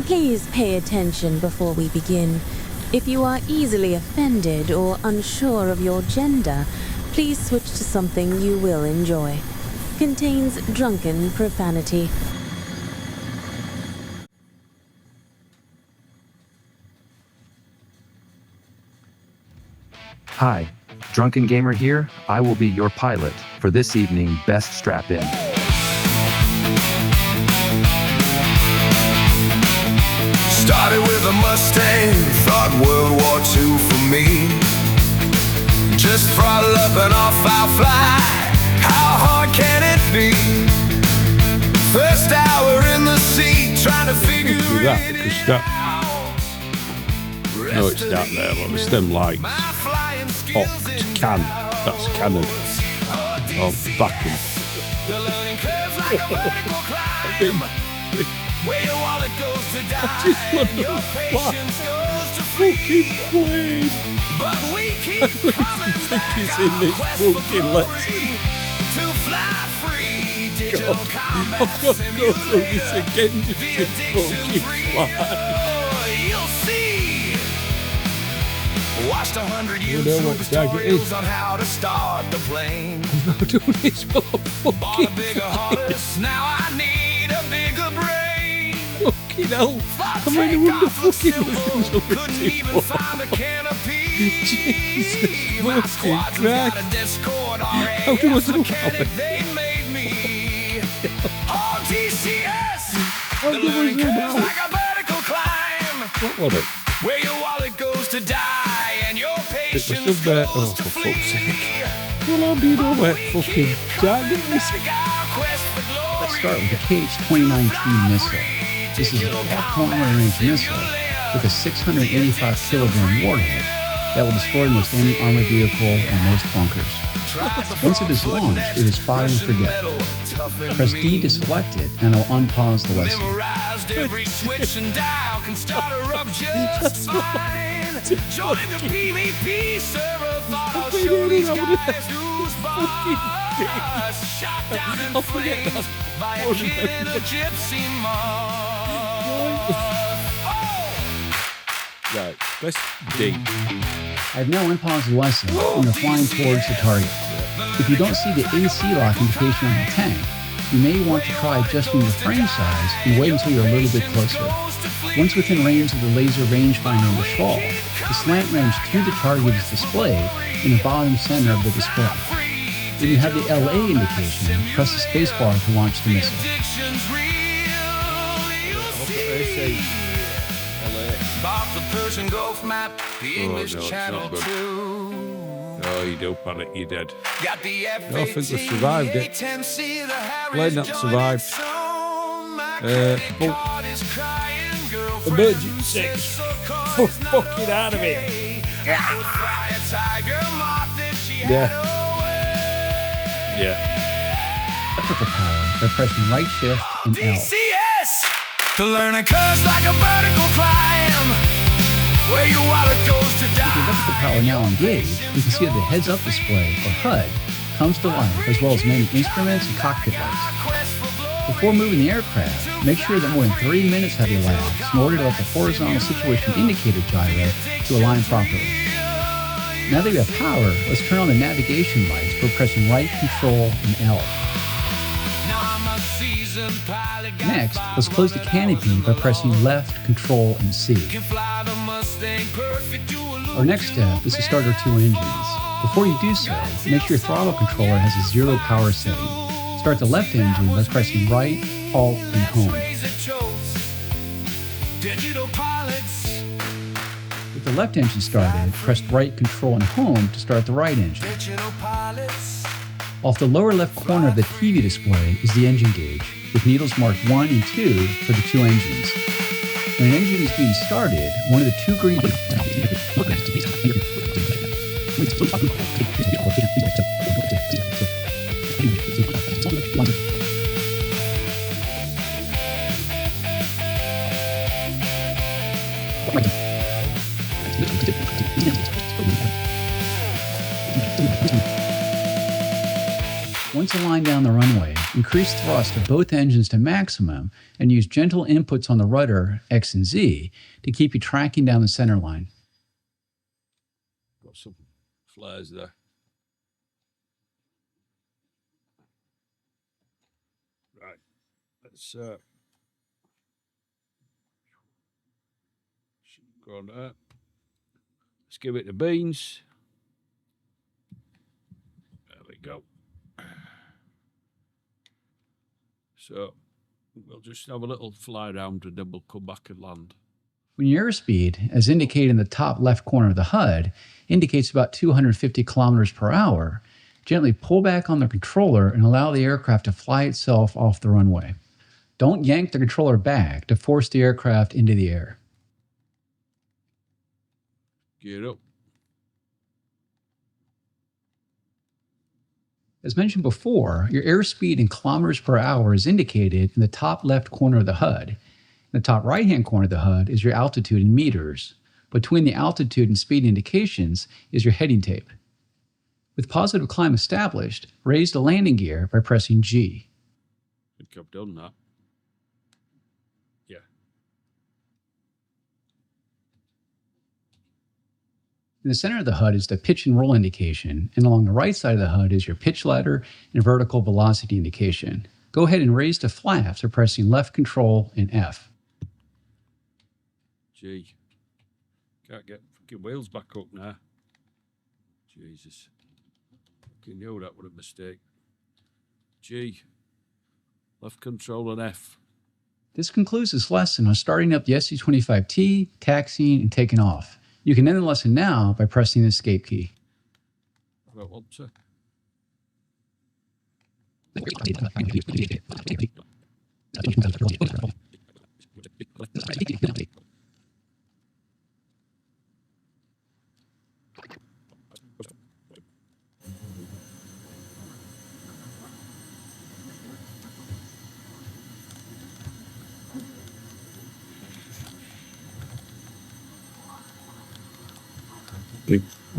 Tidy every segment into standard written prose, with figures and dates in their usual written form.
Please pay attention before we begin. If you are easily offended or unsure of your gender, please switch to something you will enjoy. Contains drunken profanity. Hi, Drunken Gamer here. I will be your pilot for this evening. Best strap in. Started with a Mustang, thought World War II for me. Just throttle up and off I'll fly. How hard can it be? First hour in the seat, trying to figure it out. No, it's that there, but it's them lights. Opt, can, that's cannon. Oh, backing. Where your wallet goes to die, I just want and your to patience goes to fucking freedom. plane. But we keep I don't coming think back it's on in this a quest fucking for lesson. glory, to fly free, digital God, combat I've got to go through this again just The to addiction's fucking real. fly. You'll see. Watched 100 You know what YouTube tag it is? tutorials on how to start the plane. I'm not doing this for Bought fucking a bigger harness, now I need a bigger brain. fucking hell. I mean, I wonder fucking lessons Couldn't already even for. find a can of peas. Jesus My fucking squad's got Christ. a Discord How RA. do I I'm do mechanic, that? they made me. On DCS, How the do I learning zoom curve's out? like a vertical climb. What was it? Where your wallet goes to die and your It was patience some bit. goes Oh, to for flee. fuck's sake. Well, I'll be no wet fucking target this. Let's start with the KH-2019 missile. This is a 12-kilometer range missile with a 685 kilogram warhead that will destroy most any armored vehicle and most bunkers. Once it is launched, it is fire and forget. Press D to select it and it'll unpause the lesson. Memorized every switch and dial can start her up just fine. Join the PvP server, thought I'll show these guys who's boss. Shot down in I'll forget flames that. by a kid in a gypsy moth. Right, press D. I've now unpaused the lesson and are flying towards the target. If you don't see the AC lock indication on the tank, you may want to try adjusting your frame size and wait until you're a little bit closer. Once within range of the laser rangefinder on the shawl, the slant range to the target is displayed in the bottom center of the display. When you have the LA indication, press the spacebar to launch the missile. Bought the Persian Gulf map, the English no, it's Channel not good. 2. Oh, you don't panic, you're dead. Got the I think we survived it. F-18, the Harris Plane not Joint survived. Exxon, my Uh, credit but- card is crying, girlfriend Emergency. says so call Oh, is not fucking out of here. okay. I would fly a tiger moth if she Yeah. had a way. Yeah. Electrical power by pressing right shift and L. DCS, to learn a curse like a vertical climb, where your wallet goes to With the die. electrical power now engaged, you can see that the heads-up display, or HUD, comes to life, as well as many instruments and cockpit lights. Before moving the aircraft, make sure that more than 3 minutes have elapsed in order to let the horizontal situation indicator gyro to align properly. Now that you have power, let's turn on the navigation lights by pressing right, control, and L. Next, let's close the canopy by pressing left, control, and C. Our next step is to start our two engines. Before you do so, make sure your throttle controller has a 0 power setting. Start the left engine by pressing right, alt, and home. With the left engine started, press right, control, and home to start the right engine. Off the lower left corner of the TV display is the engine gauge, with needles marked 1 and 2 for the two engines. When an engine is being started, one of the two green Once aligned down the runway, increase thrust of both engines to maximum, and use gentle inputs on the rudder, X and Z, to keep you tracking down the center line. Got some flares there. Right, let's go on there. Let's give it the beans. There we go. So we'll just have a little fly around and then we'll come back and land. When your airspeed, as indicated in the top left corner of the HUD, indicates about 250 kilometers per hour, gently pull back on the controller and allow the aircraft to fly itself off the runway. Don't yank the controller back to force the aircraft into the air. Gear up. As mentioned before, your airspeed in kilometers per hour is indicated in the top left corner of the HUD. In the top right-hand corner of the HUD is your altitude in meters. Between the altitude and speed indications is your heading tape. With positive climb established, raise the landing gear by pressing G. I think I've done that. Yeah. In the center of the HUD is the pitch and roll indication, and along the right side of the HUD is your pitch ladder and vertical velocity indication. Go ahead and raise the flaps by pressing left control and F. Gee. Can't get fucking wheels back up now. Jesus. Fucking knew that was a mistake. G. Left control and F. This concludes this lesson on starting up the SC-25T, taxiing, and taking off. You can end the lesson now by pressing the escape key. I don't want to.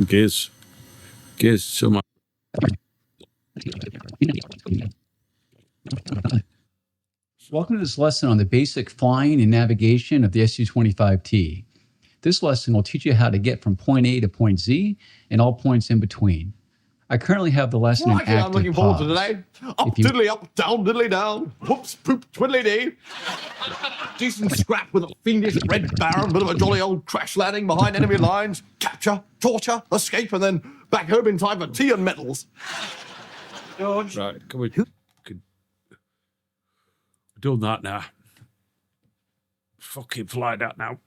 Gears so much. Welcome to this lesson on the basic flying and navigation of the SU-25T. This lesson will teach you how to get from point A to point Z and all points in between. I currently have the lesson in active I'm looking forward to pause. today. Up diddly up, down diddly down. Whoops, poop, twiddly dee. Decent scrap with a fiendish red baron, bit of a jolly old crash landing behind enemy lines. Capture, torture, escape, and then back home in time for tea and medals. Right, can we done that now? Fucking fly that now.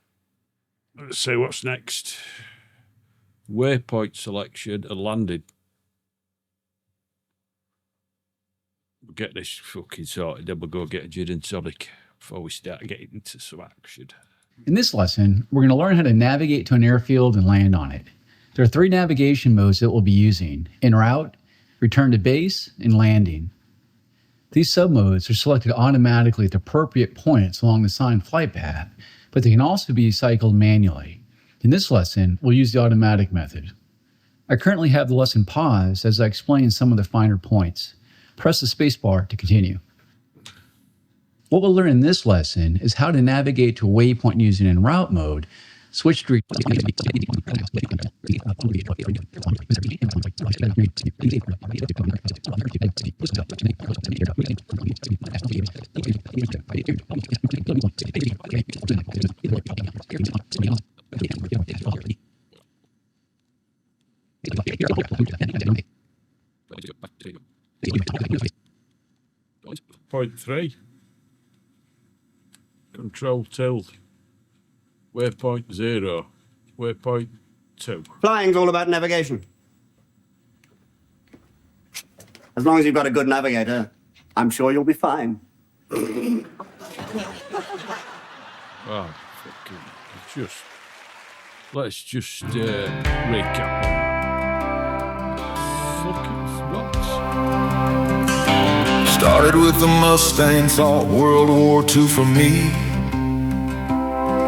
Let's see what's next. Waypoint selection and landing. We'll get this fucking sorted, then we'll go get a gin and tonic before we start getting into some action. In this lesson, we're going to learn how to navigate to an airfield and land on it. There are 3 navigation modes that we'll be using: en route, return to base, and landing. These submodes are selected automatically at the appropriate points along the assigned flight path, but they can also be cycled manually. In this lesson, we'll use the automatic method. I currently have the lesson paused as I explain some of the finer points. Press the spacebar to continue. What we'll learn in this lesson is how to navigate to a waypoint using en route mode, switch to Point 3. Control tilt. Waypoint 0. Waypoint 2. Flying's all about navigation. As long as you've got a good navigator, I'm sure you'll be fine. Oh, fucking. Let's just recap on fucking what? Started with the Mustang, thought World War II for me.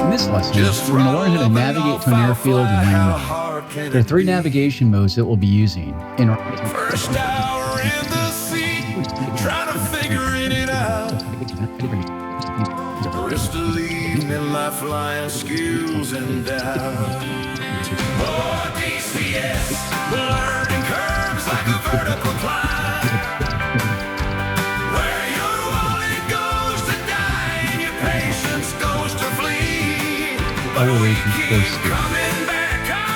In this lesson, we're going to learn how to navigate to an airfield and land on it. There are 3 navigation modes that we'll be using. First hour in the seat, trying to figure flying skills in doubt. Oh, DCS, learning curves like a vertical climb. Where your wallet goes to die and your patience goes to flee. Elevation force skill.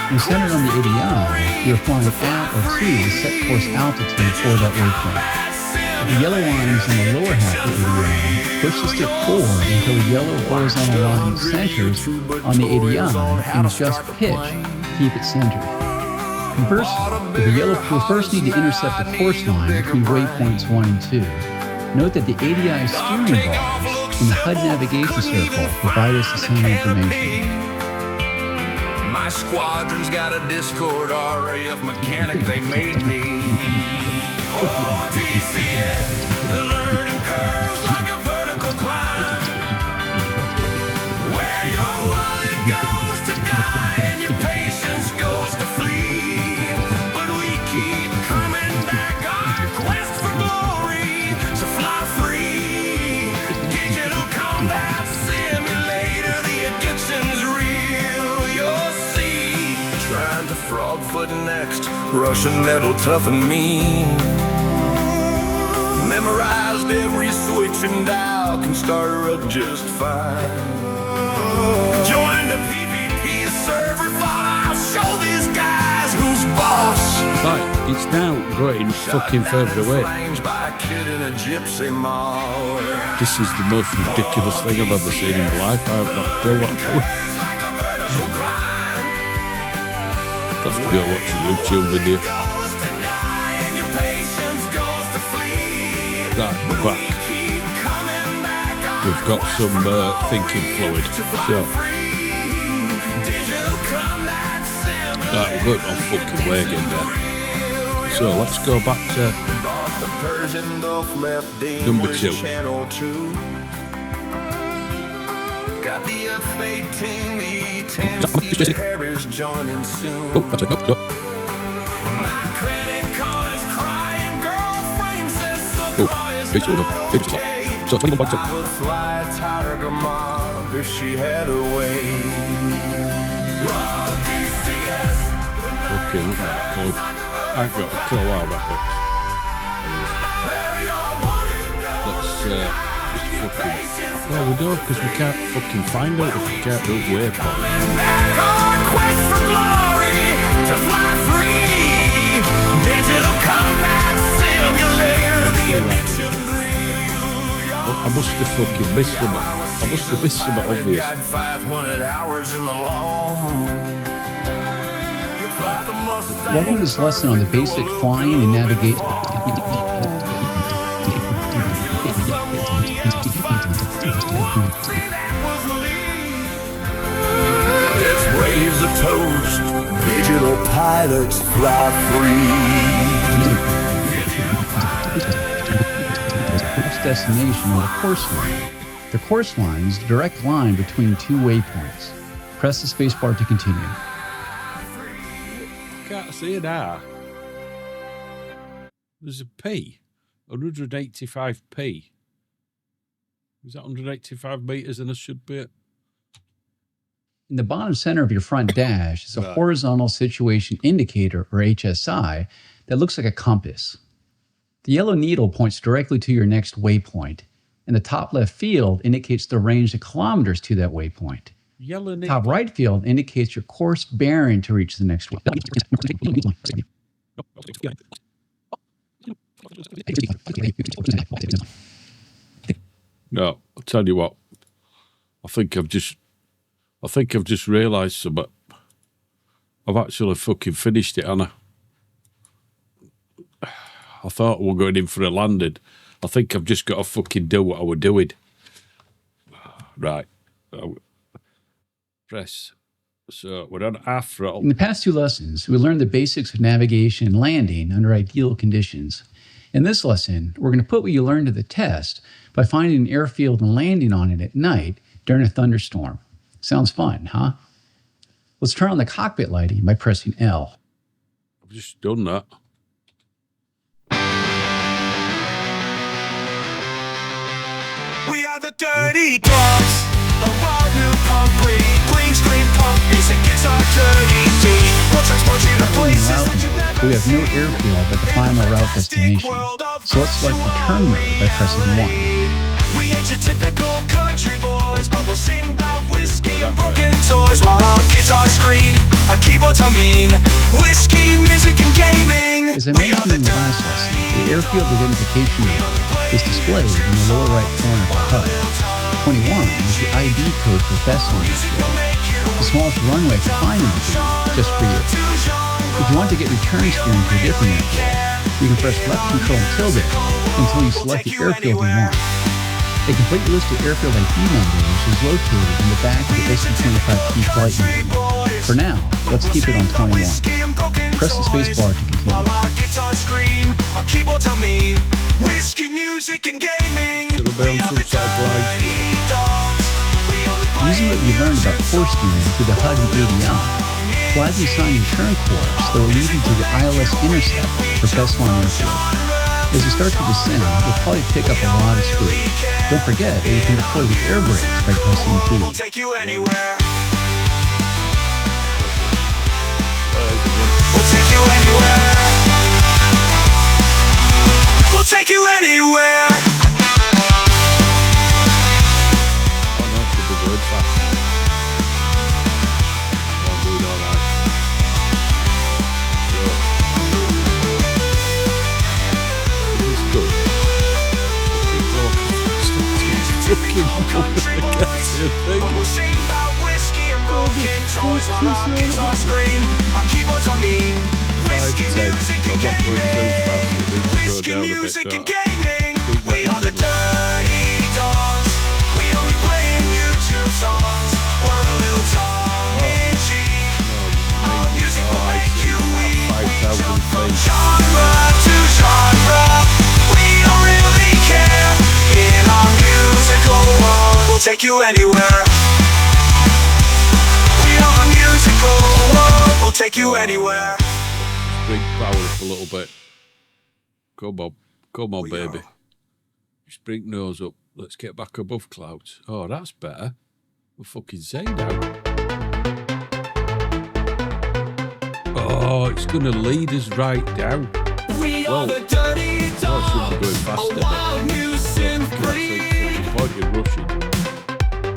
When centered on the ADI, you're flying at or to the set course altitude for that waypoint. The yellow line is in the lower half of the ADI. Push the stick forward until the yellow horizontal line centers on the ADI and adjust pitch to keep it centered. Conversely, if the yellow will first need to intercept the course line between waypoints 1 and 2. Note that the ADI steering bars and the HUD navigation circle provide us the same information. My squadron's got a Discord RAF mechanic, they made me. Oh, DCS, the learning curves like a vertical climb. Where your wallet goes to die and your patience goes to flee. But we keep coming back on our quest for glory. So fly free, digital combat simulator, the addiction's real, you'll see. Trying to frog foot next, Russian metal toughen me. Memorized every switch and dial, can start her up just fine. Join the PvP server, I'll show these guys who's boss. Right, it's now getting fucking further away. This is the most ridiculous thing I've ever seen in my life. I have not clue what I'm doing. Have to go watch a YouTube video. Right, we're back. We've got some thinking fluid. So, right, we're going on fucking way again there. So let's go back to number 2. Got the F-18, the E-10, Harris joining soon. Oh, that's a nope. My credit card is crying, girlfriend says so 21 bucks up. Would fly a tiger mob if she had her way. Okay, look at that club. I've got a clowd approx. Let's just fucking. Well, we don't, because we can't fucking find out if we can't do waypoint. Quest for glory to fly free. Digital combat simulator, the addiction. I must have fucking missed them. I must have missed them obvious. 500 hours in the long. Welcome to this lesson on the basic flying and navigation. It's waves of toast. Digital pilots fly free. Destination or the course line. The course line is the direct line between 2 waypoints. Press the spacebar to continue. Can't see it now. There's a P, 185p. Is that 185 meters and it should be? In the bottom center of your front dash is a horizontal situation indicator, or HSI, that looks like a compass. The yellow needle points directly to your next waypoint, and the top left field indicates the range of kilometers to that waypoint. Yellow needle. Top right field indicates your course bearing to reach the next waypoint. No, I'll tell you what. I think I've just realised something. I've actually fucking finished it, Anna. I thought we were going in for a landing. I think I've just got to fucking do what I was doing. Right. Press. So we're on half throttle. In the past 2 lessons, we learned the basics of navigation and landing under ideal conditions. In this lesson, we're going to put what you learned to the test by finding an airfield and landing on it at night during a thunderstorm. Sounds fun, huh? Let's turn on the cockpit lighting by pressing L. I've just done that. We are the dirty dogs, the one who concrete. Clean screen punk music, guitar dirty beat. We'll transport you to places that you've never We have no airfield at the final route destination, so let's select return mode by pressing 1. We ain't your typical country boys, but we'll sing about whiskey and broken toys while our guitar scream, our keyboards mean whiskey, music, and gaming. As I mentioned in the last lesson, the airfield identification number is displayed in the lower right corner of the HUD. 21 is the ID code for best on the airfield, the smallest runway to find in the game, just for you. If you want to get return steering to a different airfield, you can press left control and tilde until you select the airfield you want. A complete list of airfield ID numbers is located in the back of the SC25T flight menu. For now, let's keep it on 21. Press the space bar to continue. Using what you learned about core steering through the HUD and ADI, flag the assigned return course that will lead you to the ILS intercept for best line airfield. As you start to descend, you'll probably pick up a lot of speed. Don't forget that you can deploy the air brakes by pressing B. We'll take you anywhere. We'll take you anywhere. We'll take you anywhere. Oh no, should be good fast. I'm doing alright. This is good. We'll sing about whiskey and broken toys while our guitar scream, our keyboards mean whiskey, music, and gaming. Whiskey, music, and gaming. We are the dirty dogs. We only playing YouTube songs. We're a little tongue in cheek. Our music will make you weak. We jump from genre to genre. We don't really care. In our musical world, we'll take you anywhere. We are a musical world. We'll take you anywhere. Bring power up a little bit. Come on, baby. Just bring nose up. Let's get back above clouds. Oh, that's better. We're fucking Z now. Oh, it's going to lead us right down. We are the dirty dogs. Oh, it should be going faster. A wild new synth breed. Point you're rushing.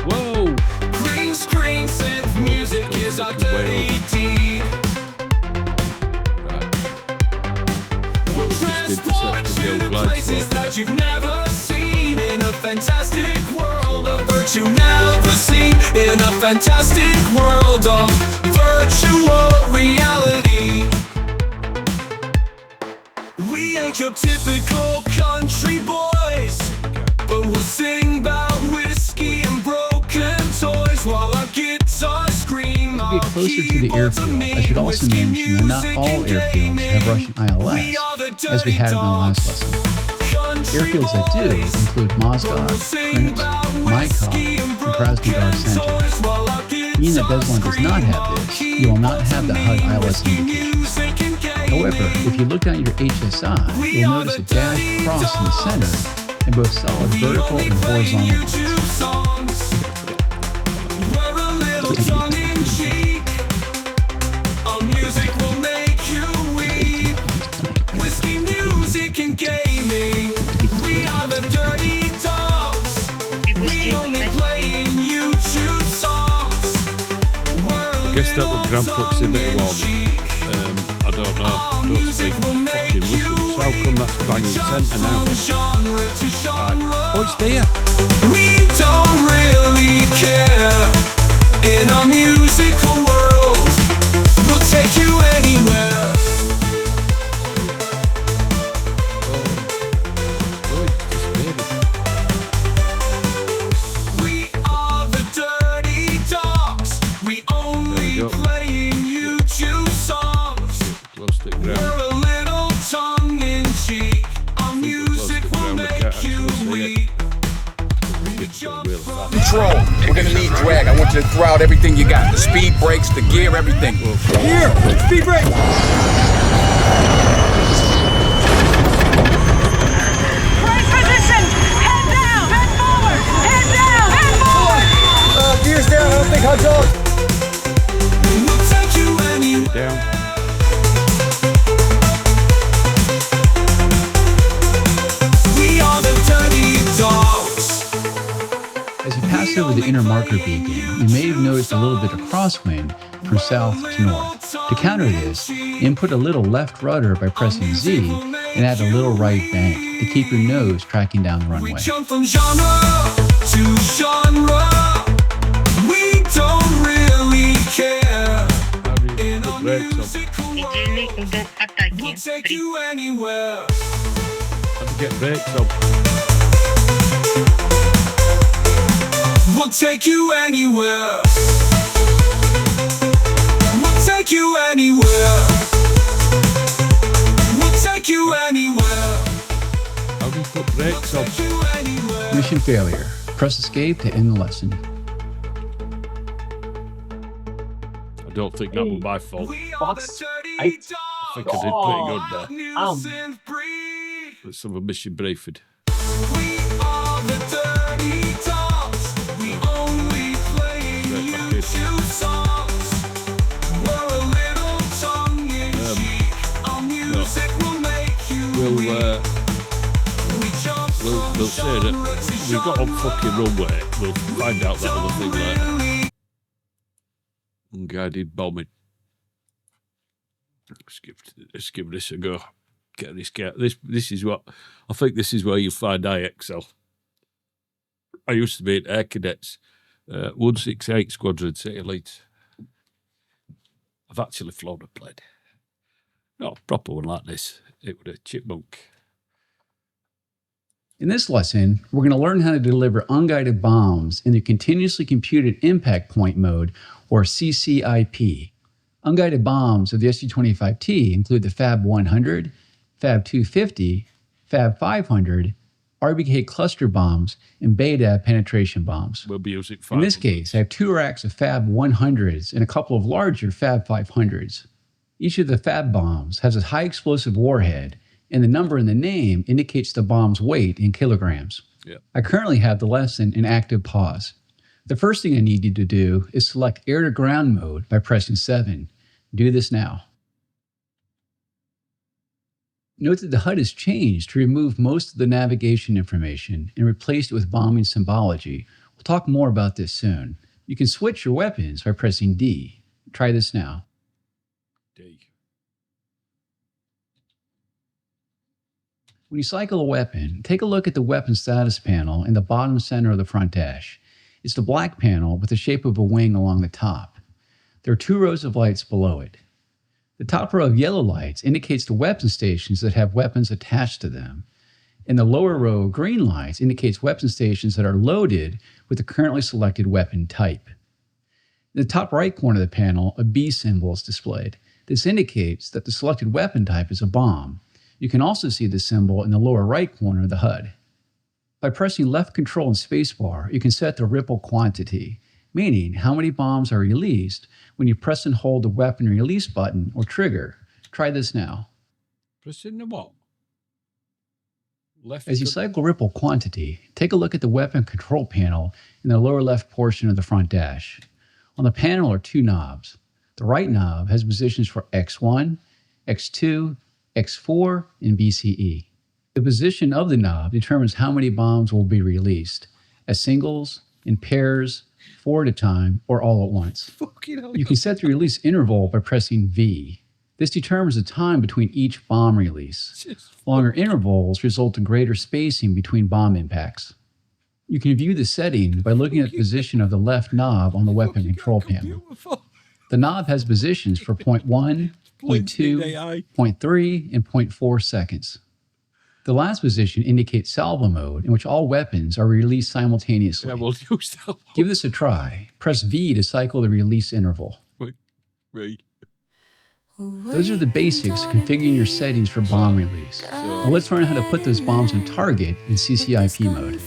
Whoa! Green screen synth music is our dirty deed. We'll transport you to places that you've never seen in a fantastic world of virtue never seen. In a fantastic world of virtual reality. We ain't your typical country boys, but we'll sing about whiskey and broken toys while our guitars scream. To get closer to the airfield, I should also mention that not all airfields have Russian ILS, as we had in the last lesson. Airfields that do include Moscow, Prince, Mykov, and Krasnodar Center. Being that Beslan does not have this, you will not have the HUD ILS indication. However, if you look down at your HSI, you'll notice a dashed cross in the center and both solid vertical and horizontal lines. We're a little tongue in cheek. Our music will make you weep. Whiskey, music, and gaming. We are the dirty dogs. We only play in YouTube songs. Guess that would Grand proximity warning. I don't know. Don't speak fucking Russian. So how come that's banging centre now? Right. Oh, it's there. We don't really care. In our musical world, we'll take you anywhere. We are the dirty dogs. We only play in YouTube songs. Close to the We're ground. a little tongue in cheek. Our music will make you weak. Control. We're gonna need drag. I want you to throw out everything you got. The speed brakes, the gear, everything. Gear! Speed brake! Right position! Head down! Head forward! Head down! Head forward! Gear Guys down, big hot dog. We'll take you anywhere. Down. We are the dirty dogs. As you pass over the inner marker beacon, you may have noticed a little bit of crosswind from south to north. To counter this, input a little left rudder by pressing Z and add a little right bank to keep your nose tracking down the runway. We jump from genre to genre. We don't really care. How do you In put our brakes on? music, Сделай удоб we'll атаки. take you anywhere. How do you get brakes on? We'll take you anywhere. We'll take you anywhere. We'll take you anywhere. How do you put brakes on? Take you anywhere. Mission failure. Press escape to end the lesson. I don't think that was my fault. We are the What? dirty I- dogs. I think I did pretty good there. New synth breed. Let's have a mission briefed. We are the dirty dogs. We only play Right back in. YouTube songs. We're a little tongue in cheek. Our music will make you We'll weak. We jump from we'll say that genre to we've got on genre. fucking runway. We'll find out that other thing later. Really Unguided bombing. Let's give this a go. Get this guy. This is what I think. This is where you find I excel. I used to be at Air Cadets, 168 Squadron City Elite. I've actually flown a plane. Not a proper one like this. It was a chipmunk. In this lesson, we're going to learn how to deliver unguided bombs in the continuously computed impact point mode, or CCIP. Unguided bombs of the SU-25T include the Fab 100, Fab 250, Fab 500, RBK cluster bombs, and Beta penetration bombs. We'll be using In this case, I have 2 racks of Fab 100s and a couple of larger Fab 500s. Each of the Fab bombs has a high explosive warhead, and the number in the name indicates the bomb's weight in kilograms. Yeah. I currently have the lesson in active pause. The first thing I need you to do is select air to ground mode by pressing 7. Do this now. Note that the HUD has changed to remove most of the navigation information and replaced it with bombing symbology. We'll talk more about this soon. You can switch your weapons by pressing D. Try this now. D. When you cycle a weapon, take a look at the weapon status panel in the bottom center of the front dash. It's the black panel with the shape of a wing along the top. There are 2 rows of lights below it. The top row of yellow lights indicates the weapon stations that have weapons attached to them. And the lower row of green lights indicates weapon stations that are loaded with the currently selected weapon type. In the top right corner of the panel, a B symbol is displayed. This indicates that the selected weapon type is a bomb. You can also see the symbol in the lower right corner of the HUD. By pressing left control and spacebar, you can set the ripple quantity, meaning how many bombs are released when you press and hold the weapon release button or trigger. Try this now. Pressing the what? Left. As you cycle ripple quantity, take a look at the weapon control panel in the lower left portion of the front dash. On the panel are 2 knobs. The right knob has positions for X1, X2, X4, and BCE. The position of the knob determines how many bombs will be released, as singles, in pairs, 4 at a time, or all at once. Fucking hell. You can set the release interval by pressing V. This determines the time between each bomb release. Longer intervals result in greater spacing between bomb impacts. You can view the setting by looking at the position of the left knob on the weapon control panel. The knob has positions for 0.1, 0.2, 0.3, and 0.4 seconds. The last position indicates salvo mode, in which all weapons are released simultaneously. Yeah, we'll use that one. Give this a try. Press V to cycle the release interval. Right. Those are the basics of configuring your settings for bomb release. Now let's learn how to put those bombs on target in CCIP mode.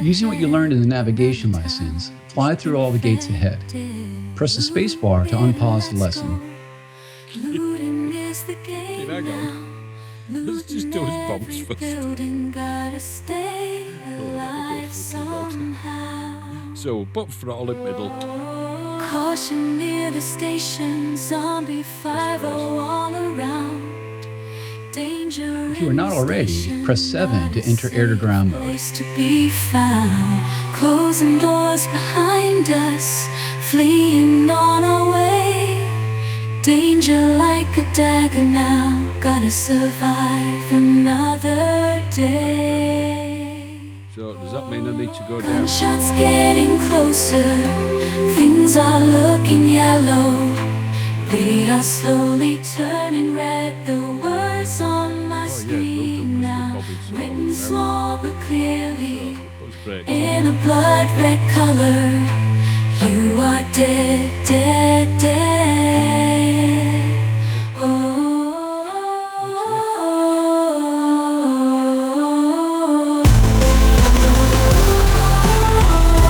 Using what you learned in the navigation lessons, fly through all the gates ahead. Press the spacebar to unpause the lesson. Keep that going. Let's just do his bombs first. So put throttle in middle. Caution near the station, zombie 5 all around. Danger. If you are not already, press 7 to enter air to ground mode. Place to be found. Closing doors behind us, fleeing on our way. Danger like a dagger now, gotta survive another day. So does that mean I need to go down? Gunshots getting closer, things are looking yellow. They are slowly turning red, the words on my screen now. Written small but clearly, in a blood red color. You are dead, dead, dead. Oh.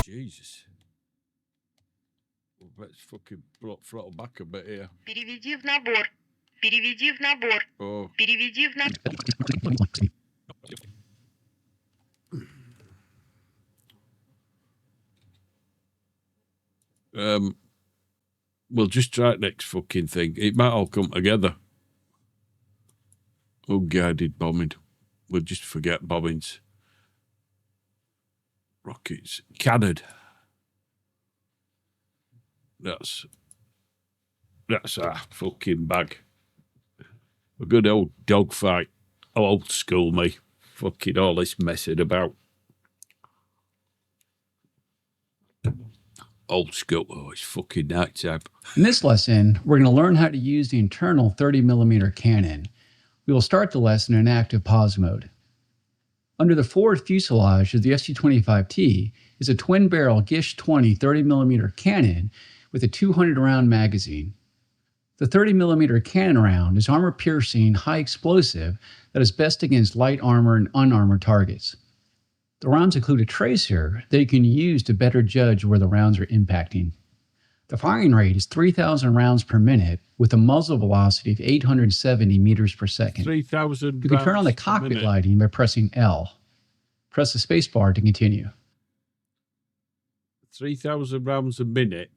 Jesus. Well, let's fucking throttle back a bit here. Переведи в набор. Переведи в набор. Oh. Переведи в набор. We'll just try it next fucking thing. It might all come together. Unguided bombing. We'll just forget bombings. Rockets. Cannon. That's our fucking bag. A good old dogfight. Oh, old school me. Fucking all this messing about. Old school. Oh, it's fucking night time. In this lesson, we're going to learn how to use the internal 30mm cannon. We will start the lesson in active pause mode. Under the forward fuselage of the SU-25T is a twin-barrel Gish 20 30mm cannon with a 200-round magazine. The 30mm cannon round is armor-piercing, high-explosive that is best against light armor and unarmored targets. The rounds include a tracer that you can use to better judge where the rounds are impacting. The firing rate is 3,000 rounds per minute with a muzzle velocity of 870 meters per second. 3,000 You can turn on the cockpit lighting by pressing L. Press the spacebar to continue. 3,000 rounds a minute.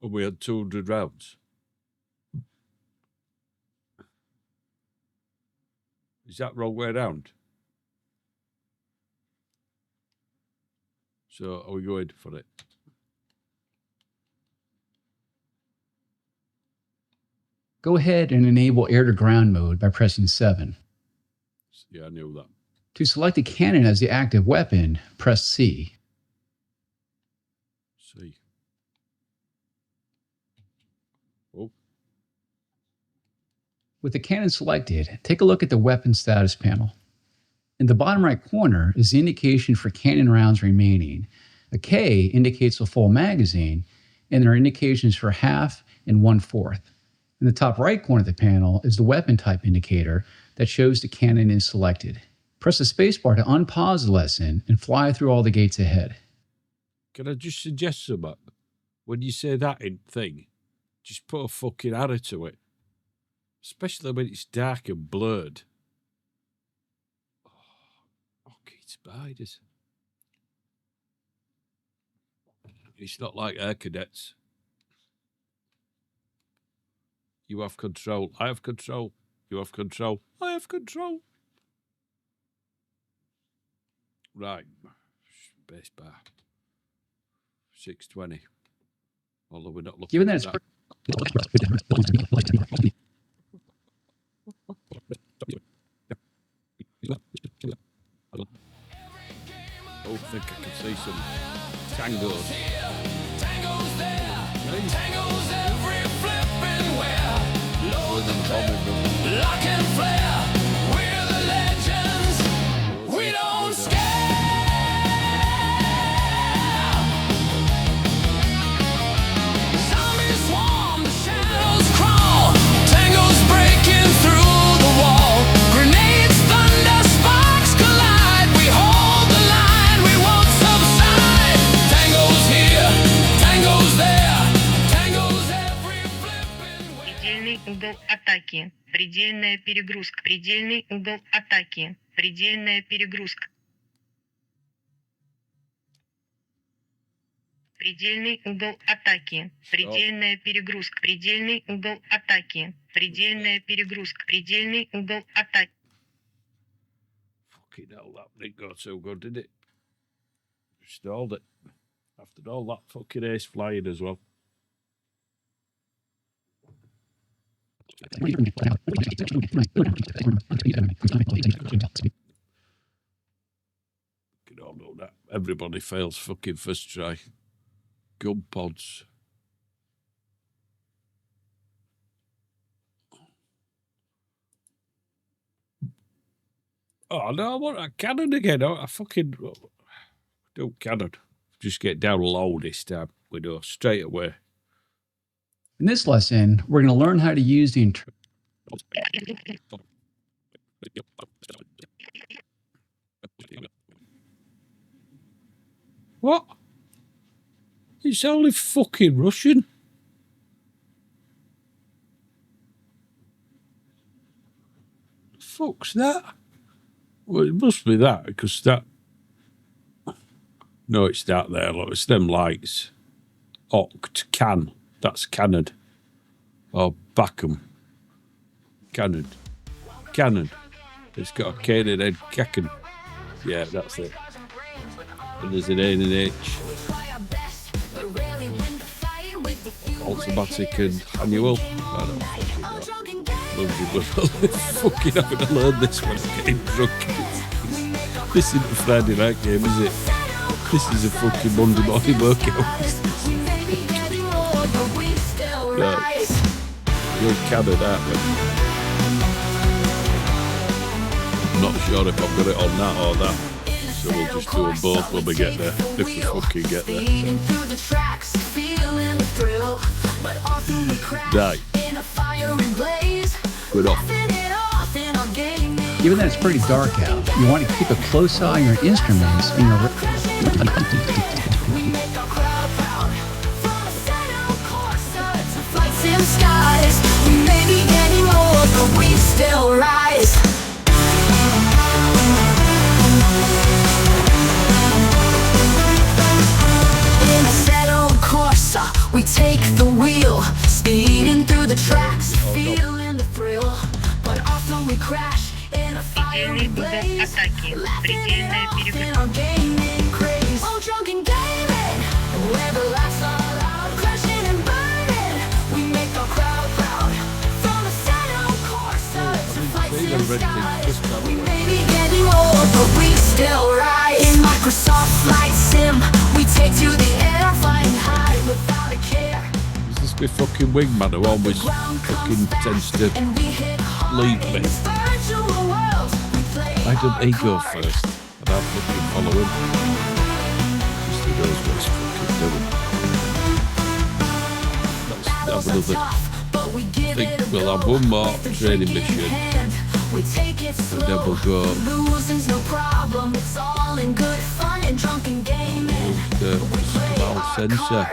And we had 200 rounds. Is that wrong way around? So are we going for it? Go ahead and enable air to ground mode by pressing 7. Yeah, I knew that. To select the cannon as the active weapon, press C. See. Oh. With the cannon selected, take a look at the weapon status panel. In the bottom right corner is the indication for cannon rounds remaining. A K indicates a full magazine, and there are indications for half and 1/4. In the top right corner of the panel is the weapon type indicator that shows the cannon is selected. Press the spacebar to unpause the lesson and fly through all the gates ahead. Can I just suggest something? When you say that in thing, just put a fucking arrow to it. Especially when it's dark and blurred. Oh, okay, spiders. It's not like air cadets. You have control. I have control. You have control. I have control. Right. Base bar. 620. Although we're not looking Given at that that. Oh, I think I can see some tangos. Tango's there. Tango's every flipping where. Lock and flare. We're the legends. We don't scare. Zombies swarm, the shadows crawl. Tango's breaking through the wall. Grenades, thunder, sparks collide. We hold the line, we won't subside. Tango's here, Tango's there. Tango's every flipping way. Предельный угол атаки. Предельная перегрузка. Предельный угол атаки. Предельная перегрузка. Предельный угол атаки. Предельная перегрузка. Предельный угол атаки. Предельная перегрузка. Предельный угол атаки. Fucking hell, that didn't go too good, did it? Stalled it. After all that fucking ace flying as well. You all know that. Everybody fails fucking first try. Gun pods. Oh no, I want a cannon again. I fucking don't cannon. Just get down low this time. We do straight away. In this lesson, we're going to learn how to use the What? It's only fucking Russian. The fuck's that? Well, it must be that, because that... No, it's that there. Look, it's them lights. Oct, can. That's cannon. Or Backham. Cannon. Cannon. It's got a K in it, Kacken. Yeah, that's it. And there's an A and an H. Automatic and annual. I don't fucking know. Fucking having to learn this when I'm getting drunk. This isn't a Friday night game, is it? This is a fucking Monday morning workout. Right. You're cannon, aren't we? I'm not sure if I've got it on that or that. So we'll just do them both when we get there. If we fucking get there. Right. Good off. Given that it's pretty dark out, you want to keep a close eye on your instruments and your... We may be getting old, but we still rise. In a settled Corsa, we take the wheel, speeding through the tracks, feeling the thrill. But often we crash in a fiery blaze, laughing in our gaming craze. Oh, drunken gaming, where the laughs are loud, crashing and burning. We make our crowd proud. From a settled Corsa to flights in skies. We may be getting old, but we still rise. In Microshaft flight sim, we take to the air, flying high without a care. Is this my fucking wingman who always fucking tends to leave me? Why don't he go first? And I'll fucking follow him. Just he knows what he's fucking doing. Let's have another. I think we'll have one more training mission. And then we'll go. The valve sensor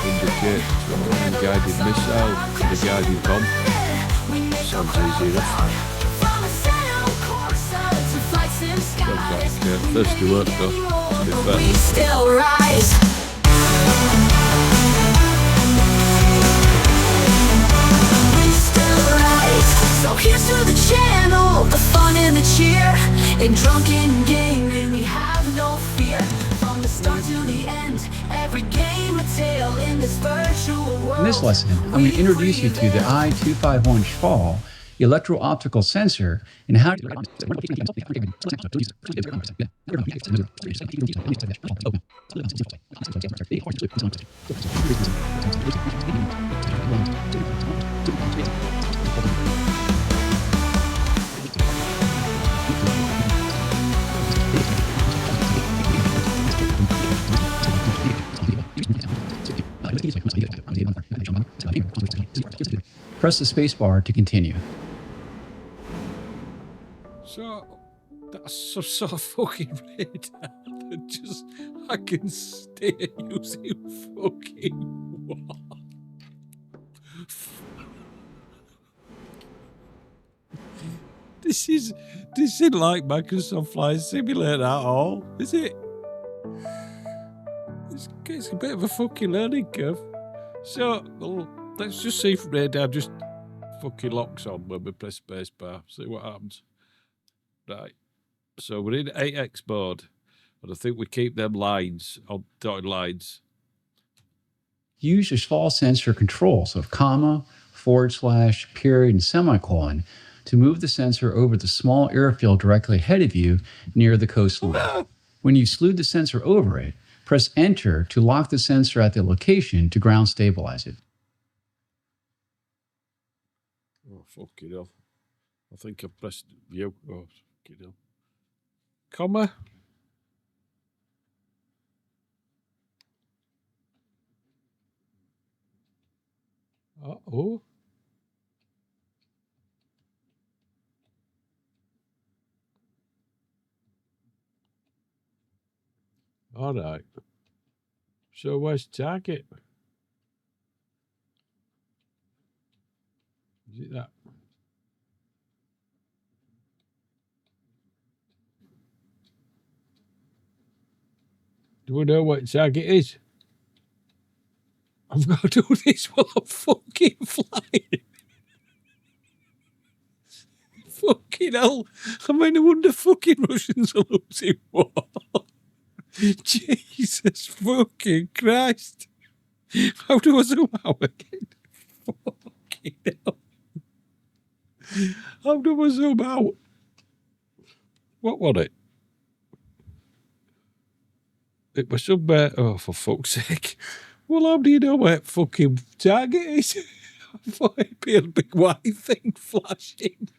indicates when guided missile and the guided bomb. Sounds easy enough. Sounds like thirsty work though, to be fair. We still rise. We still rise. So here's to the channel, the fun and the cheer. In Drunken gaming we have no fear. From the start to the end, every game a tale in this virtual world. In this lesson, I'm going to introduce you to the I-251 Schwal electro-optical sensor and how to... Press the spacebar to continue. So, that's some sort of fucking radar that just, I can stay using fucking what? This isn't like Microsoft Flight Simulator at all, is it? It's It's a bit of a fucking learning curve. So, well, let's just see if radar just fucking locks on when we press space bar. See what happens. Right. So we're in 8x mode. And I think we keep them lines on dotted lines. Use your small sensor controls of comma, /, period, and semicolon to move the sensor over the small airfield directly ahead of you near the coastline. When you've slewed the sensor over it, press Enter to lock the sensor at the location to ground stabilize it. Oh, fucking hell. I think I pressed view. Oh, fucking hell. Comma. Uh-oh. All right. So where's target? Is it that? Do we know what target is? I've got to do this while I'm fucking flying. Fucking hell. I mean, no wonder fucking Russians are losing war. Jesus fucking Christ. How do I zoom out again? Fucking hell. How do I zoom out? What was it? It was somewhere. Oh, for fuck's sake. Well, how do you know where fucking target is? I thought it'd be a big white thing flashing.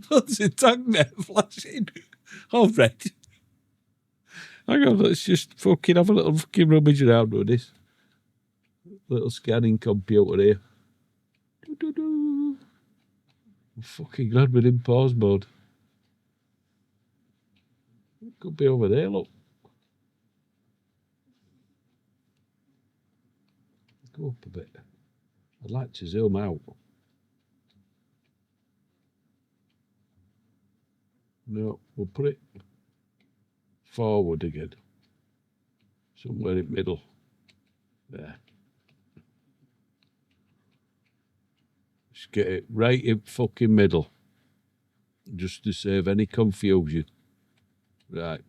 What's a tank there flashing? Oh, red. Hang on, let's just fucking have a little fucking rummage around with this. Little scanning computer here. I'm fucking glad we're in pause mode. It could be over there, look. Go up a bit. I'd like to zoom out. No, we'll put it forward again. Somewhere in the middle. There. Just get it right in fucking middle. Just to save any confusion. Right.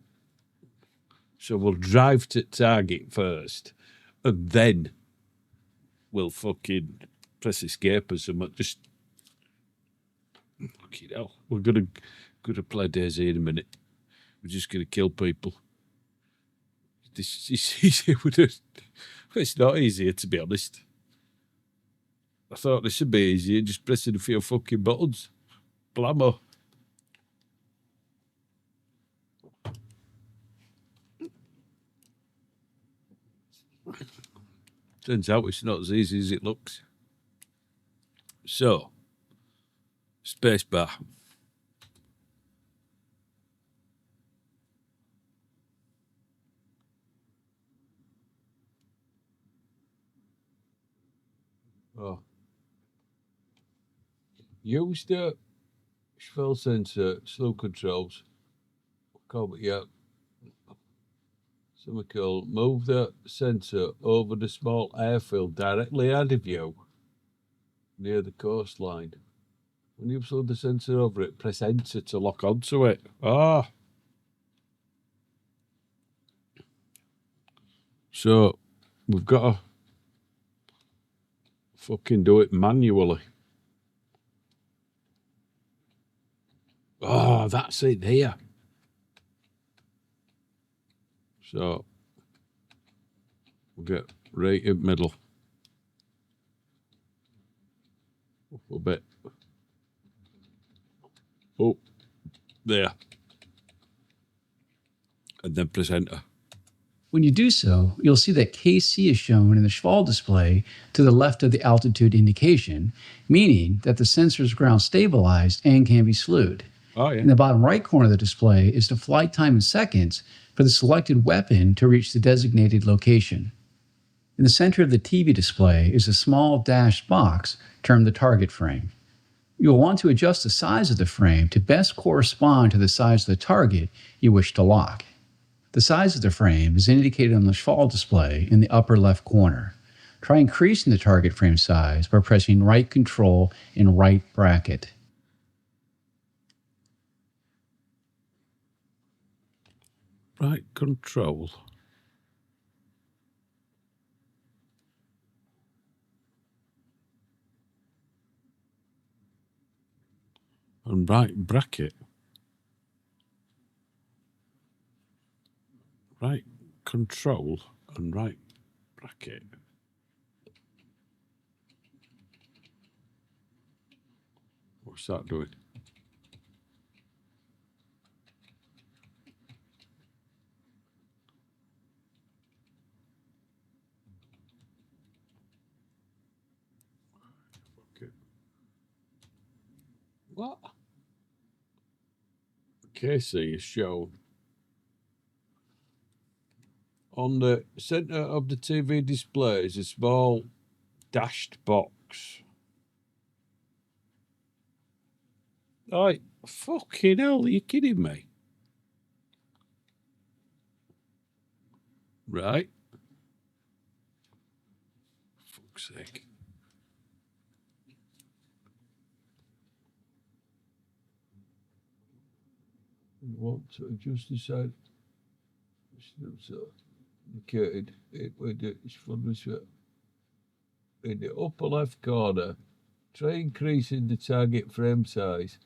So we'll drive to target first. And then we'll fucking press escape or something. Just fucking hell. We're gonna play DayZ in a minute. We're just gonna kill people. This is easier with us. It's not easier, to be honest. I thought this would be easier, just pressing a few fucking buttons. Blammo. Turns out it's not as easy as it looks. So, spacebar. Oh. Use the spell sensor slow controls. Can't yeah. Semicolon, move the sensor over the small airfield directly ahead of you, near the coastline. When you slow the sensor over it, press Enter to lock onto it. Ah. So, we've got to fucking do it manually. Oh, that's it here. So, we'll get right in the middle. Up a bit. Oh, there. And then press Enter. When you do so, you'll see that KC is shown in the Schwal display to the left of the altitude indication, meaning that the sensor is ground stabilized and can be slewed. Oh, yeah. In the bottom right corner of the display is the flight time in seconds for the selected weapon to reach the designated location. In the center of the TV display is a small dashed box termed the target frame. You'll want to adjust the size of the frame to best correspond to the size of the target you wish to lock. The size of the frame is indicated on the Schwall display in the upper left corner. Try increasing the target frame size by pressing right control and right bracket. Right control. And right bracket. Right control and right bracket. What's that doing? Okay. What? Casey is shown on the center of the TV display is a small dashed box. Oh, fucking hell, are you kidding me? Right. Fuck's sake. You want to adjust the side. Indicated it with it's from this in the upper left corner. Try increasing the target frame size.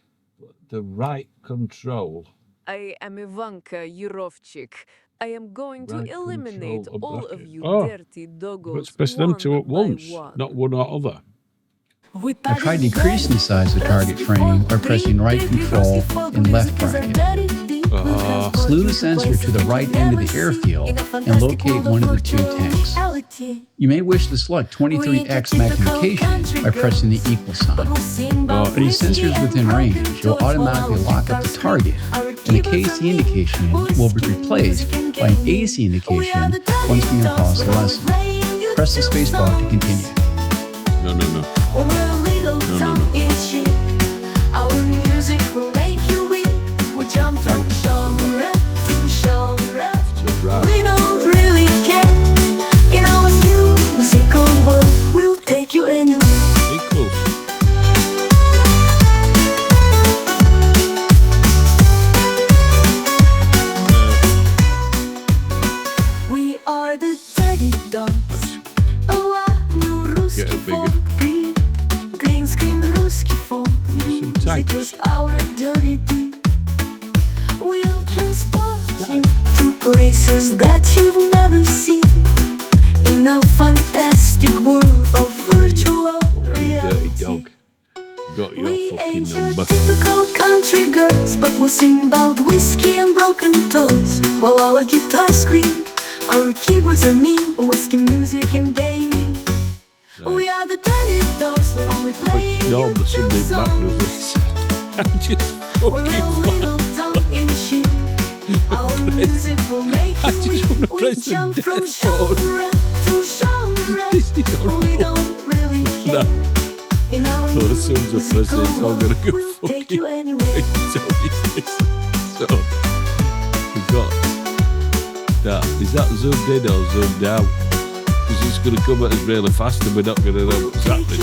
The right control. I am Ivanka Yurovchik. I am going to eliminate all of you Oh, dirty doggos. let's press them two at once, one. not one or other. I tried decreasing the size of the target frame by pressing right control and left bracket. Slew the sensor to the right end of the airfield and locate one of the two tanks. You may wish to select 23x magnification by pressing the equal sign. For these sensors within range, you'll automatically lock up the target, and the KC indication will be replaced by an AC indication once we pause the lesson. Press the spacebar to continue. No. Our music will make you weep. We jump from genre to genre. We don't really care. In our musical world, we'll take you anywhere. Equals. We are the dirty dogs. Oh, no Ruski folk breed. Green screen Ruski folk music is our dirty deed. We'll transport you to places that you've never seen. In a fantastic world of virtual reality. Dirty dog. Got your We fucking ain't your number. typical country girls, but we'll sing about whiskey and broken toes. While our guitars scream, our keyboards are mean, whiskey music and gaming. We are the dirty dogs, only playing No, you but somebody two back songs. does it. I'm just We're a fucking little tongue in cheek. Our music will make I you just weep. wanna We press the jump from death mode. genre to genre. This is all We don't really care. In our So as soon as I press it, it's all gonna go we'll take fucking you anywhere. So is this. So we got that. Is that zoomed in or zoomed out? Because it's gonna come at us really fast and we're not gonna know what's happening.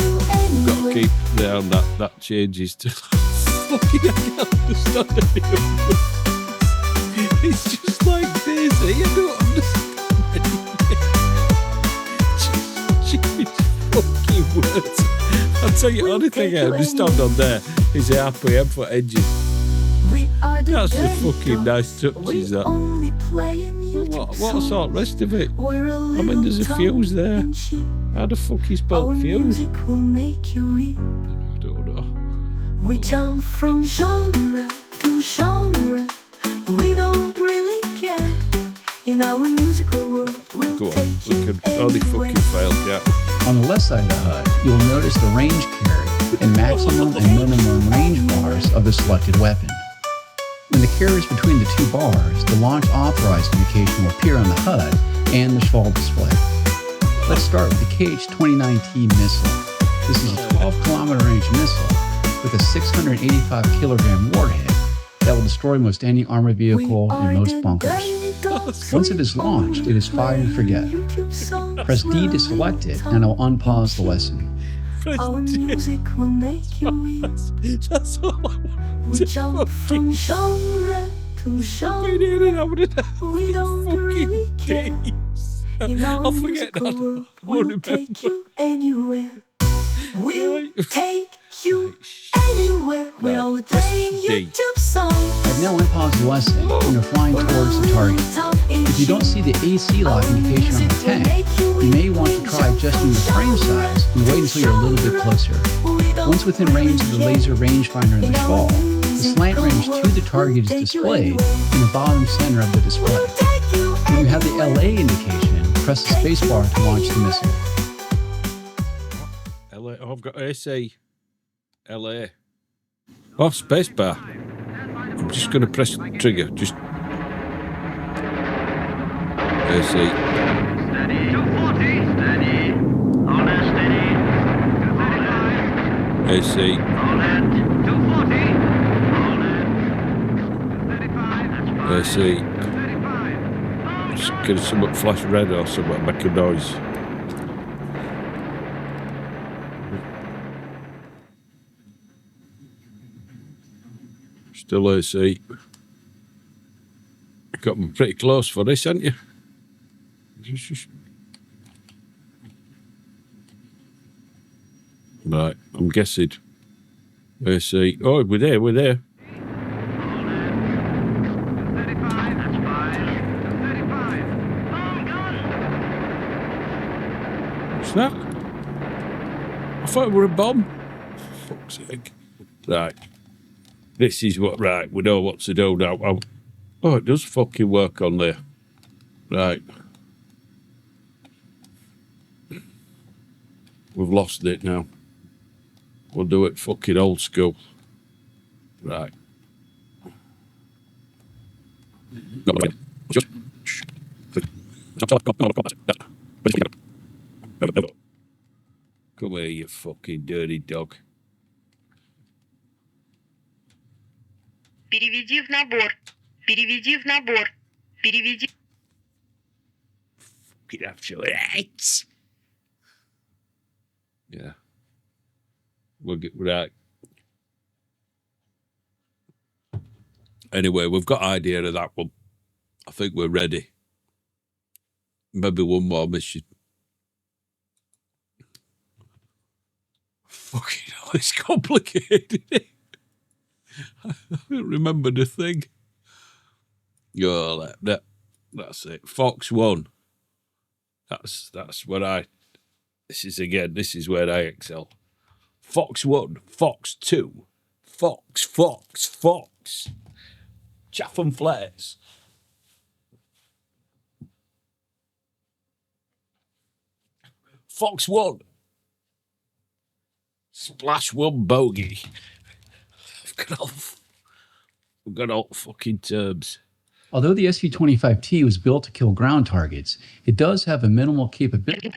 We've got to keep down that changes to fucking I can't understand any of it. It's just like this, I don't understand anything. Just fucking words. I'll tell you only thing I understand on there is the RPM for engine. We are the That's the dirty fucking nice dogs. touch, We is that? only play in you What two sort of songs. rest of it? We're a I mean, there's a little fuse there. tongue in cheek. How the fuck is Our spelled fuse? music will make you weep. I don't know. We jump from genre to genre. We don't really care. In our musical world, we'll Go on, take we you can only anywhere. fucking fail, yeah. On the left side of the HUD, you'll notice the range carry and maximum and minimum range bars of the selected weapon. When the carry is between the two bars, the launch authorized indication will appear on the HUD and the Schwall display. Let's start with the KH-29T missile. This is a 12-kilometer range missile with a 685-kilogram warhead that will destroy most any armored vehicle in most bunkers. Once it is launched, it is fire and forget. Press D to select it, and I'll unpause the lesson. Our music will make you weep. That's all I want. We jump from genre to genre. We don't really care. In our I'll forget musical that. world, I won't we'll take remember. you anywhere. We'll take you anywhere. We'll play YouTube songs. I've now unpaused the lesson, and are flying towards the target. If you don't see the AC lock indication on the tank, you may want to try adjusting the frame size and wait until you're a little bit closer. Once within range of the laser rangefinder in the skull, the slant range to the target is displayed in the bottom center of the display. When you have the LA indication, press the spacebar to launch the missile. LA. Oh, I've got AC. LA. Oh, spacebar. I'm just going to press the trigger. Just. AC. Steady. 240. Steady. Hold it steady. 235. AC. Hold it. 240. Hold it. 235. That's fine. AC. 235. Just get something flash red or something, make a noise. Still AC. Got me pretty close for this, haven't you? Right, I'm guessing. AC. Oh, we're there, we're there. 35. That's fine. 35. Long gun. What's that? I thought it were a bomb. For fuck's sake. Right. This is what, right, we know what to do now. Oh, it does fucking work on there. Right. We've lost it now. We'll do it fucking old school. Right. Come here, you fucking dirty dog. Переведи в набор. Переведи в набор. Переведи. Get off your heads. Yeah. We'll get right. Anyway, we've got idea of that one. I think we're ready. Maybe one more mission. Fucking hell, it's complicated. I don't remember the thing. Oh, that's it. Fox 1. That's where this is where I excel. Fox 1, Fox 2, Fox. Chaff and flares. Fox 1. Splash 1 bogey. We've got all fucking terms. Although the SV-25T was built to kill ground targets, it does have a minimal capability.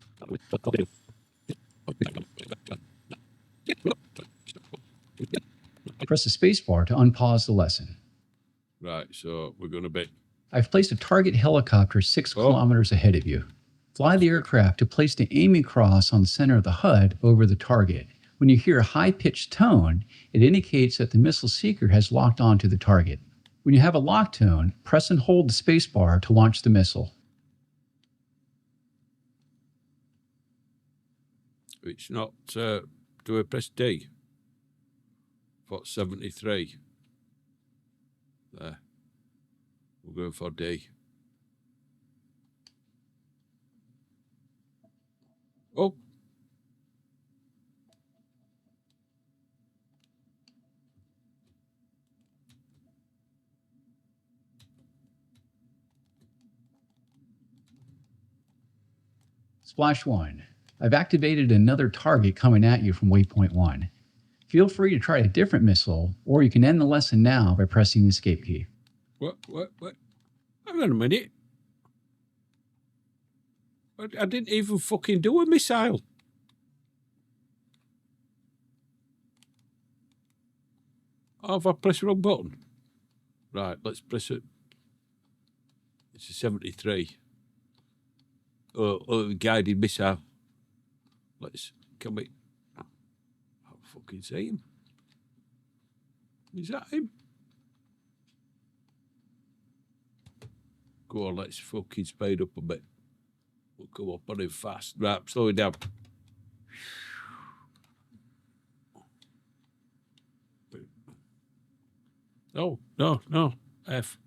Press the spacebar to unpause the lesson. Right, so we're going to be... I've placed a target helicopter 6 kilometers ahead of you. Fly the aircraft to place the aiming cross on the center of the HUD over the target. When you hear a high-pitched tone, it indicates that the missile seeker has locked onto the target. When you have a lock tone, press and hold the spacebar to launch the missile. It's not... do I press D? For 73. There. We're going for D. Oh. Splash 1. I've activated another target coming at you from waypoint 1. Feel free to try a different missile, or you can end the lesson now by pressing the escape key. What? Hang on a minute. I didn't even fucking do a missile. Oh, have I pressed the wrong button? Right, let's press it. It's a 73. Oh, guided missile. Can we? I don't fucking see him. Is that him? Go on, let's fucking speed up a bit. We'll come up on him fast. Right, slow it down. No. F.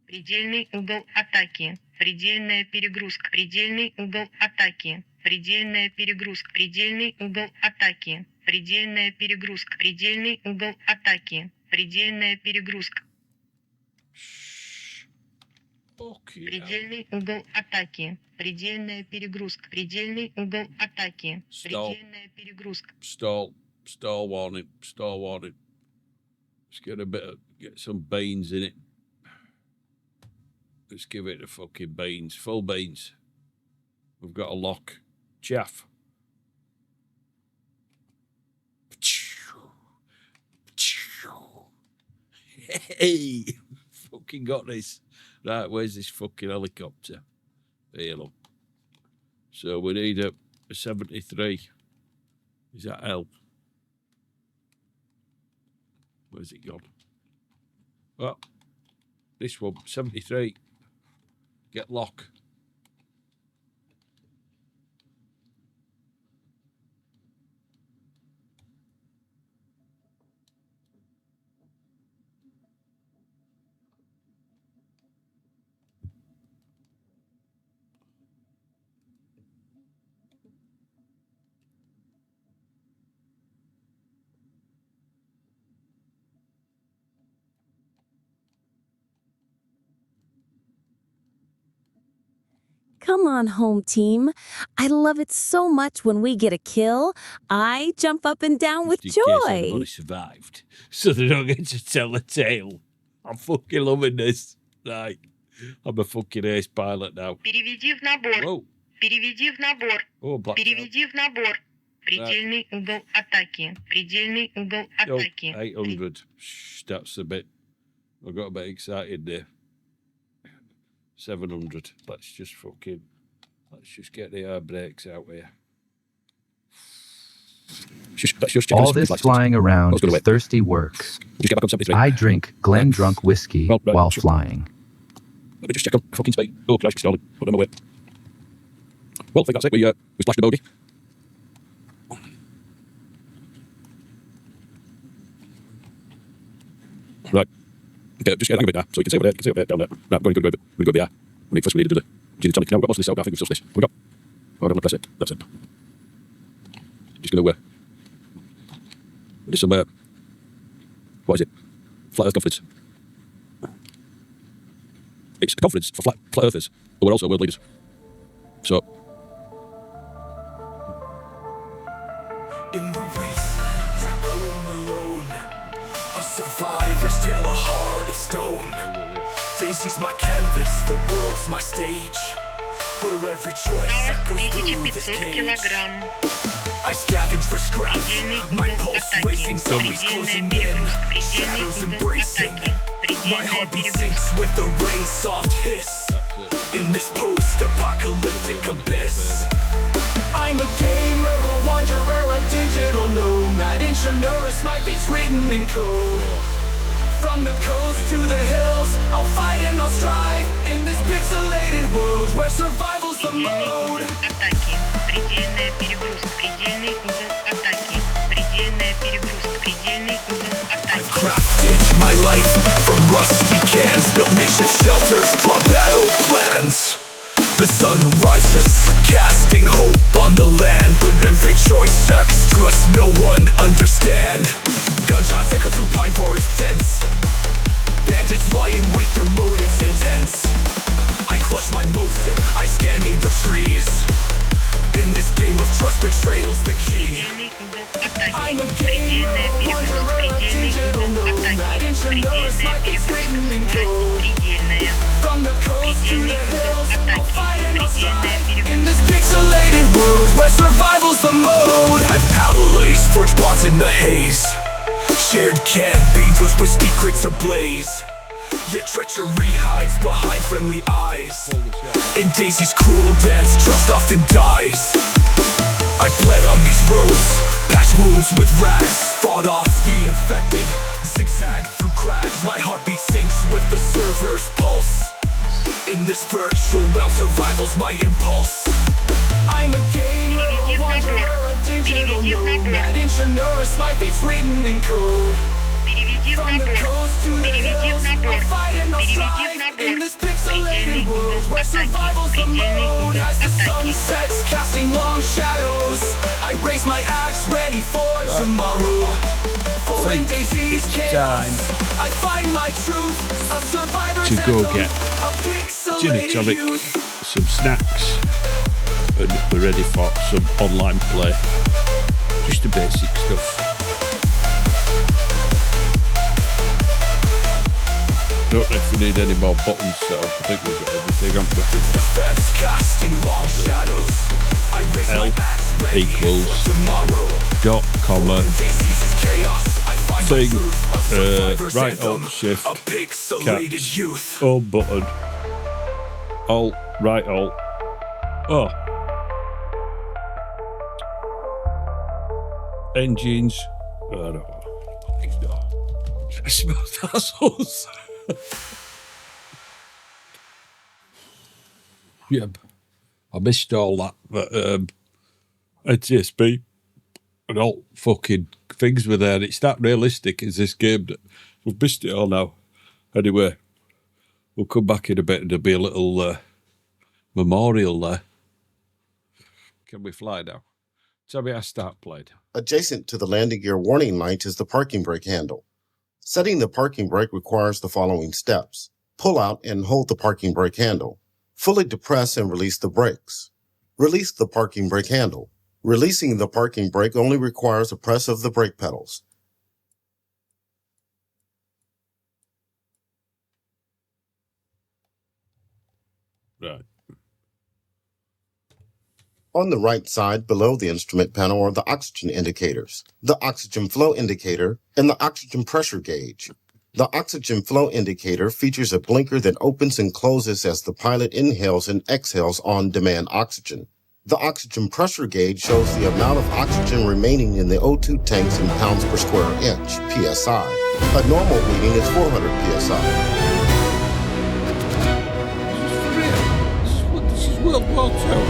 Предельный угол атаки. Предельная перегрузка. Предельный угол атаки. Предельная перегрузка. Предельный угол атаки. Предельная перегрузка. Предельный угол атаки. Предельная перегрузка. Предельный угол атаки. Предельная перегрузка. Предельный угол атаки. Предельная перегрузка. Stall warning. Let's get some beans in it. Let's give it the fucking beans. Full beans. We've got a lock. Chaff. Hey! Fucking got this. Right, where's this fucking helicopter? Here, look. So we need a 73. Is that L? Where's it gone? Well, this one, 73. Get lock. Come on, home team. I love it so much when we get a kill. I jump up and down with Just in case joy. anybody survived, so they don't get to tell the tale. I'm fucking loving this. Right. I'm a fucking ace pilot now. Переведи в набор. Whoa. Переведи в набор. Oh, black. Переведи в набор. Предельный угол атаки. Предельный угол атаки. 800. Shh, that's a bit. I got a bit excited there. 700. Let's just get the air brakes out here. All this flying around is thirsty work. I drink Glen Drunk whiskey while flying. Let me just check on fucking speed. Oh, Christ, it's stalling. Put them away. Well, I think that's it. We splashed the bogey. Right. Okay, just get the hang of it now. So you can see over there, down there. Right, we're going to go there. First we need to do the gin and tonic. Now we've got most of this out. I think we've sussed this. We got. Oh, I'm going to press it. That's it. Just going to do some, what is it? Flat Earth Conference. It's a conference for flat earthers, but we're also world leaders. So. In the race, alone. A survivor, still a heart of stone. Daisy's my canvas, the world's my stage. For every choice I go through this cage. I scavenge for scrap, my pulse racing, zombies closing in, shadows embracing. My heartbeat sinks with the rain's soft hiss. In this post-apocalyptic abyss. I'm a gamer, a wanderer, a digital nomad. Intraneurus, my fate's written in code. From the coast to the hills, I'll fight and I'll strive in this pixelated world where survival's the mode. Атаки. Предельная перегрузка. Предельный угол атаки. Предельная перегрузка. Предельный угол атаки. I've crafted my life from rusty cans, built makeshift shelters, plot battle plans. The sun rises, casting hope on the land, but every choice acts trust no one understand. Gunshots echo through pine forest tents. Bandits lying with their motives intense. I clutch my motion, I scanning the trees. In this game of trust, betrayal's the key. I'm a gamer, wanderer, a digital nomad. Intraneurus, my fate's written in code. From the coast to the hills, I'll fight and I'll strive in this pixelated world. world where survival's the mode. I'm out of lace, torch spots in the haze. Shared can beads with whiskey crits ablaze. Yet treachery hides behind friendly eyes. In Daisy's cruel dance, trust often dies. I bled on these roads, patched wounds with rags. Fought off the infected, zigzag through cracks. My heartbeat sinks with the server's pulse. In this virtual realm, survival's my impulse. I'm a gamer, a wanderer, a digital nomad. Ingenious, my fate's written in code. From the coast to the hills, I'm fighting no strife. In this pixelated world where survival's the mode. As the sun sets, casting long shadows, I raise my axe, ready for tomorrow. Falling Daisy's chaos, I find my truth. A survivor's To go anthem, get a gin and pixelated tonic, youth. some snacks, and we're ready for some online play. Just the basic stuff. Don't know if we need any more buttons, so I think we've got everything. I'm looking. L equals dot comma thing, right alt shift caps, home button, alt, right alt, engines, I don't know. I smell assholes. Yeah, I missed all that, but NTSB and all fucking things were there. It's that realistic as this game that we've missed it all now. Anyway, we'll come back in a bit and there'll be a little memorial there. Can we fly now? Tell me how start played. Adjacent to the landing gear warning light is the parking brake handle. Setting the parking brake requires the following steps. Pull out and hold the parking brake handle. Fully depress and release the brakes. Release the parking brake handle. Releasing the parking brake only requires a press of the brake pedals. Right. On the right side below the instrument panel are the oxygen indicators, the oxygen flow indicator, and the oxygen pressure gauge. The oxygen flow indicator features a blinker that opens and closes as the pilot inhales and exhales on-demand oxygen. The oxygen pressure gauge shows the amount of oxygen remaining in the O2 tanks in pounds per square inch, PSI. A normal reading is 400 PSI. This is World War II.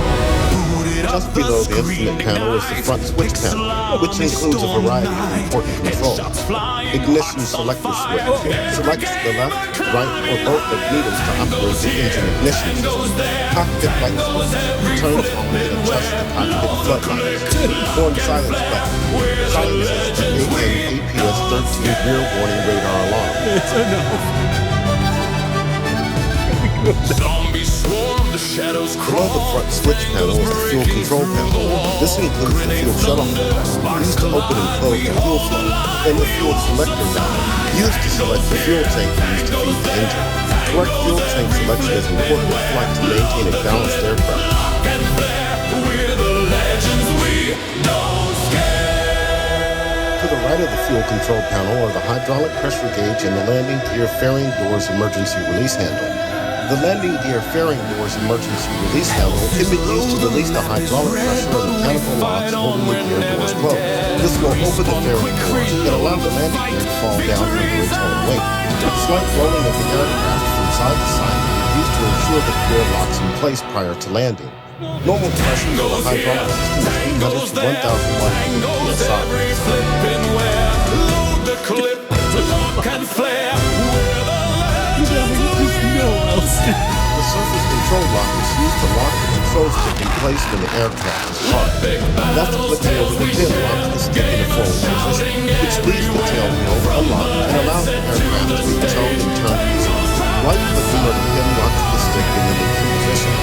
Just below the instrument panel is the front switch panel, which includes a variety of important controls. Ignition selector switch selects the left, right, or both of needles to operate the engine ignition system. Cockpit light switch turns on and adjusts the cockpit floodlights. Horn silence button silences the AM APS 13 rear warning radar alarm. It's enough. Zombies swarm, the shadows Below the front switch panel is the fuel control panel. This includes the fuel shuttle valve, used to open and close the fuel flow, and the fuel selector valve, used to select the fuel tank used to feed the engine. Correct fuel tank selection is important in flight to maintain a balanced aircraft. To the right of the fuel control panel are the hydraulic pressure gauge and the landing gear fairing doors emergency release handle. The landing gear fairing doors emergency release handle can be used to release the hydraulic pressure of mechanical locks holding the gear doors closed. This will open the fairing doors and allow the landing gear to fall down under its own weight. Slight rolling of the aircraft from side to side can be used to ensure the gear locks in place prior to landing. Normal pressure for the hydraulic system is 800 to 1,100 psi. The surface control lock is used to lock the control stick in place when the aircraft is parked. Left clicking over the pin locks the stick in a forward position, which leaves the tail wheel unlocked and allows the aircraft to be towed and turned easily. Right clicking over the pin locks the stick in the neutral position,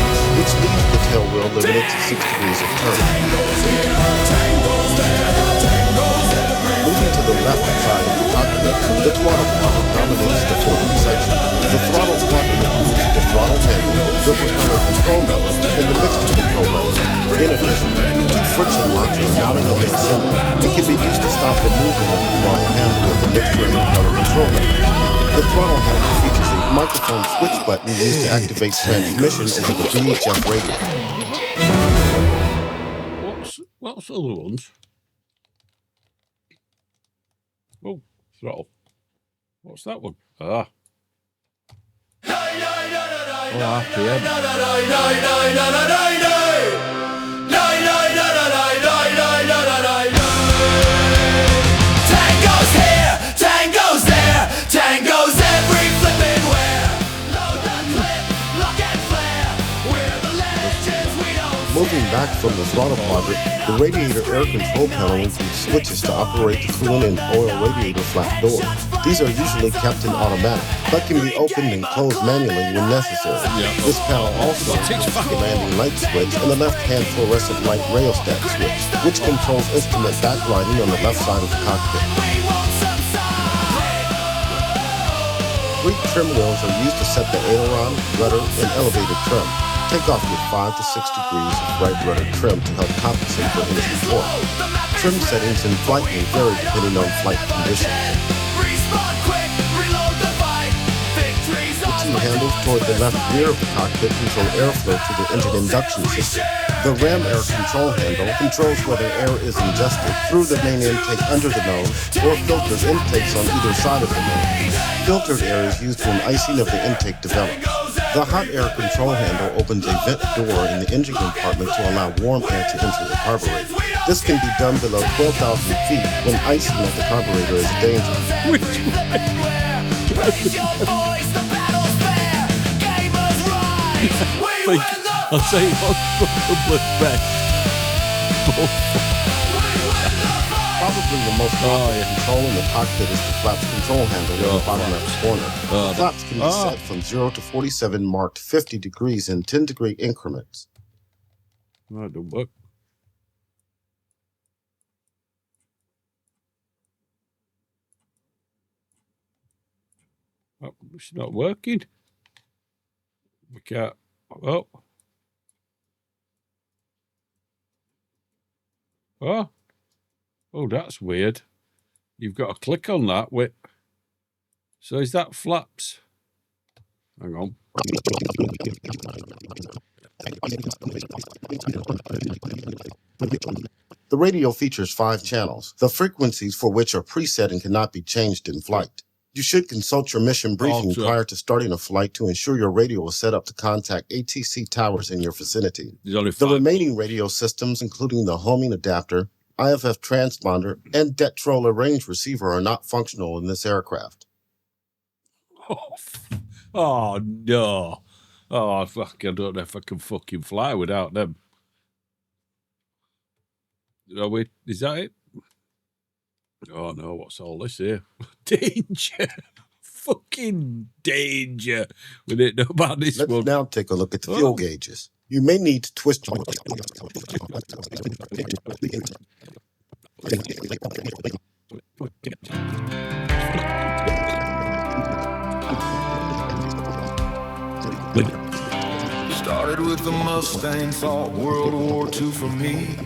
which leaves the tail wheel limited to 6 degrees of turn. Moving to the left side of the cockpit, the throttle quadrant dominates the forward section. The throttle quadrant includes the throttle handle, the propeller control lever, and the mixture control lever. inefficient. Two friction locks are mounted on the assembly and can be used to stop the movement of the throttle handle with a mixture of propeller control levers. The throttle handle features a microphone switch button used to activate transmission over the VHF radio. What's the other ones? Oh, throttle. What's that one? Ah. Oh, RPM. Tango's here, Tango's there, Tango's every flippin' where. Load the clip, lock and flare. We're the legends, we don't. Moving back from the throttle quadrant, the radiator air control panel includes switches to operate the coolant and oil radiator flap doors. These are usually kept in automatic, but can be opened and closed manually when necessary. This panel also includes the landing light switch and the left-hand fluorescent light rheostat switch, which controls instrument backlighting on the left side of the cockpit. 3 trim wheels are used to set the aileron, rudder, and elevator trim. Take off with 5 to 6 degrees of right rudder trim to help compensate for engine torque. Trim settings in flight may vary depending on flight conditions. The 2 handles toward the left rear of the cockpit control airflow to the engine induction system. The ram air control handle controls whether air is ingested through the main intake under the nose or filters intakes on either side of the nose. Filtered air is used when icing of the intake develops. The hot air control handle opens a vent door in the engine compartment to allow warm air to enter the carburetor. This can be done below 12,000 feet when icing of the carburetor is dangerous. I'll tell you what's probably best. Probably the most common control in the cockpit is the flaps control handle in the bottom left corner. The flaps can be set from 0 to 47 marked 50 degrees in 10-degree increments. That don't work. Oh, it's not working. We can't. Oh. Oh. Oh, that's weird. You've got to click on that. Wait. So is that flaps? Hang on. The radio features 5 channels, the frequencies for which are preset and cannot be changed in flight. You should consult your mission briefing prior to starting a flight to ensure your radio is set up to contact ATC towers in your vicinity. The remaining radio systems, including the homing adapter, IFF transponder, and Detroller range receiver are not functional in this aircraft. Oh no. Oh, fuck, I don't know if I can fucking fly without them. Oh, wait, is that it? Oh no, what's all this here? Danger. Fucking danger. We didn't know about this one. Let's now take a look at the fuel gauges. You may need to twist. Started with the Mustang, thought World War II for me.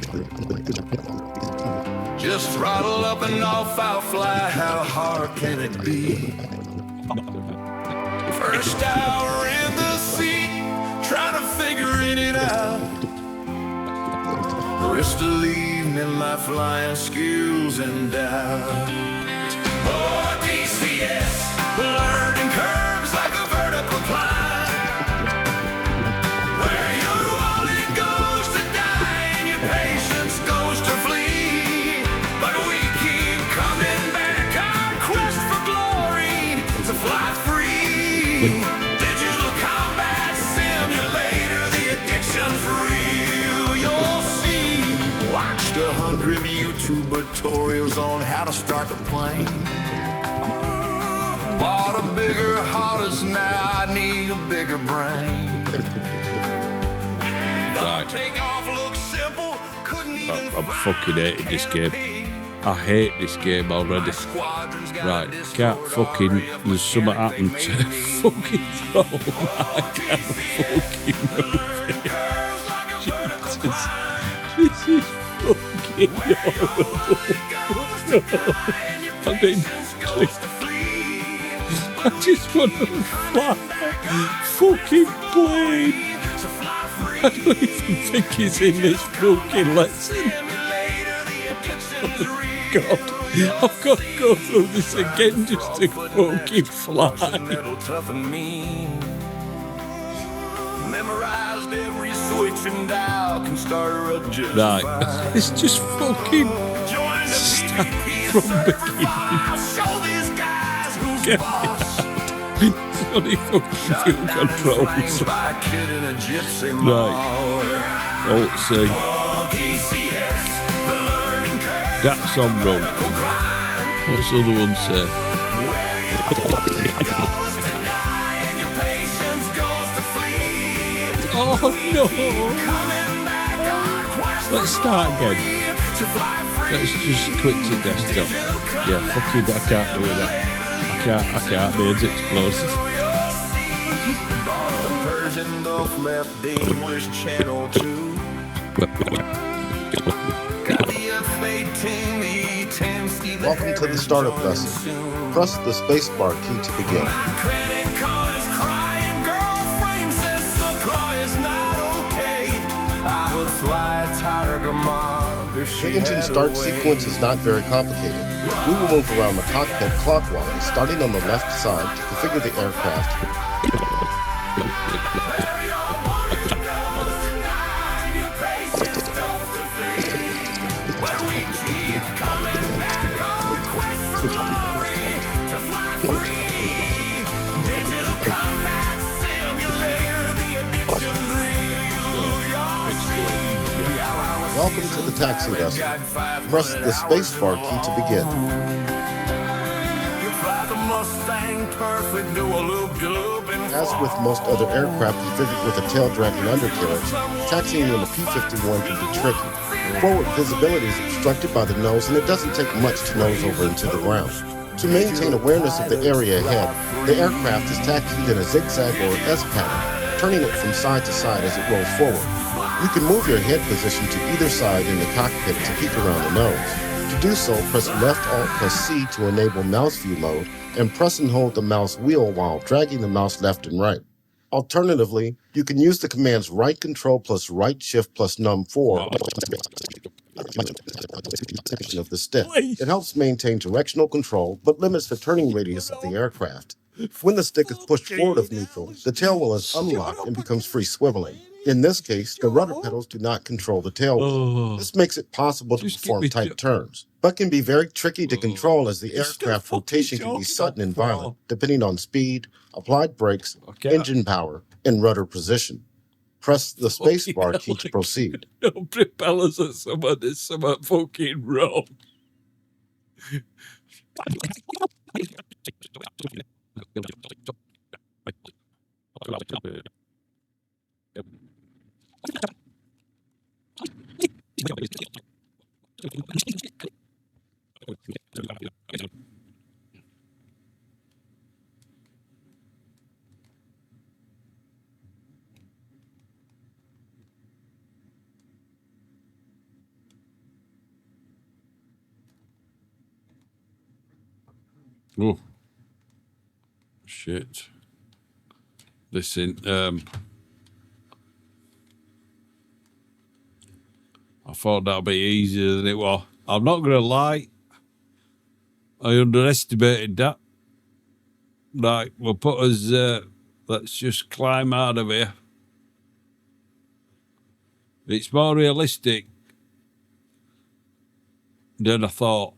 Just throttle up and off, I'll fly, how hard can it be? First hour in the seat, trying to figure it out. Rest of the evening, my flying skills in doubt. Oh, DCS, learning curves like a vertical climb. Where your wallet goes to die and your patience goes to flee. But we keep coming back, our quest for glory to fly free. Digital combat simulator, the addiction's real, you'll see. Watched 100 YouTube tutorials on how to start the plane. Bought a bigger harness, now I need a bigger brain. Right. I'm fucking hating this game. I hate this game already. Right, can't fucking, there's something happened to fucking throttle. I can't fucking move it. Jesus. This is fucking horrible. I mean, I just want to fly fucking plane. I don't even think he's in this fucking lesson. Oh, God. I've got to go through this again just to fucking fly. Memorized every switch and dial can start her up just Right, fine. it's just fucking start from beginning. Get me out. It's only fucking fuel controls. Right, let's see. That's on run. What's the other one say? Oh no! Let's start again. Let's just quit to desktop. Yeah, fuck you, I can't do that. I can't, the head's explosive. Persian Gulf left the English Channel 2. Welcome to the startup lesson. Press the spacebar key to begin. The engine start sequence is not very complicated. We will move around the cockpit clockwise, starting on the left side to configure the aircraft. Welcome to the taxi lesson. Press the spacebar key to begin. As with most other aircraft configured with a tail-dragging undercarriage, taxiing in the P-51 can be tricky. Forward visibility is obstructed by the nose, and it doesn't take much to nose over into the ground. To maintain awareness of the area ahead, the aircraft is taxied in a zigzag or S pattern, turning it from side to side as it rolls forward. You can move your head position to either side in the cockpit to peek around the nose. To do so, press left Alt plus C to enable mouse view mode, and press and hold the mouse wheel while dragging the mouse left and right. Alternatively, you can use the commands right control plus right shift plus num4 of the stick. It helps maintain directional control, but limits the turning radius of the aircraft. When the stick is pushed forward of neutral, the tail wheel is unlocked and becomes free swiveling. In this case, the rudder pedals do not control the tail wheel. This makes it possible to perform tight turns, but can be very tricky to control as the aircraft rotation can be sudden and violent, depending on speed, applied brakes, engine power, and rudder position. Press the spacebar key to proceed. No propellers or something, there's something fucking wrong. Oh, shit. Listen, I thought that'd be easier than it was. I'm not going to lie. I underestimated that. Right, we'll put us, let's just climb out of here. It's more realistic than I thought.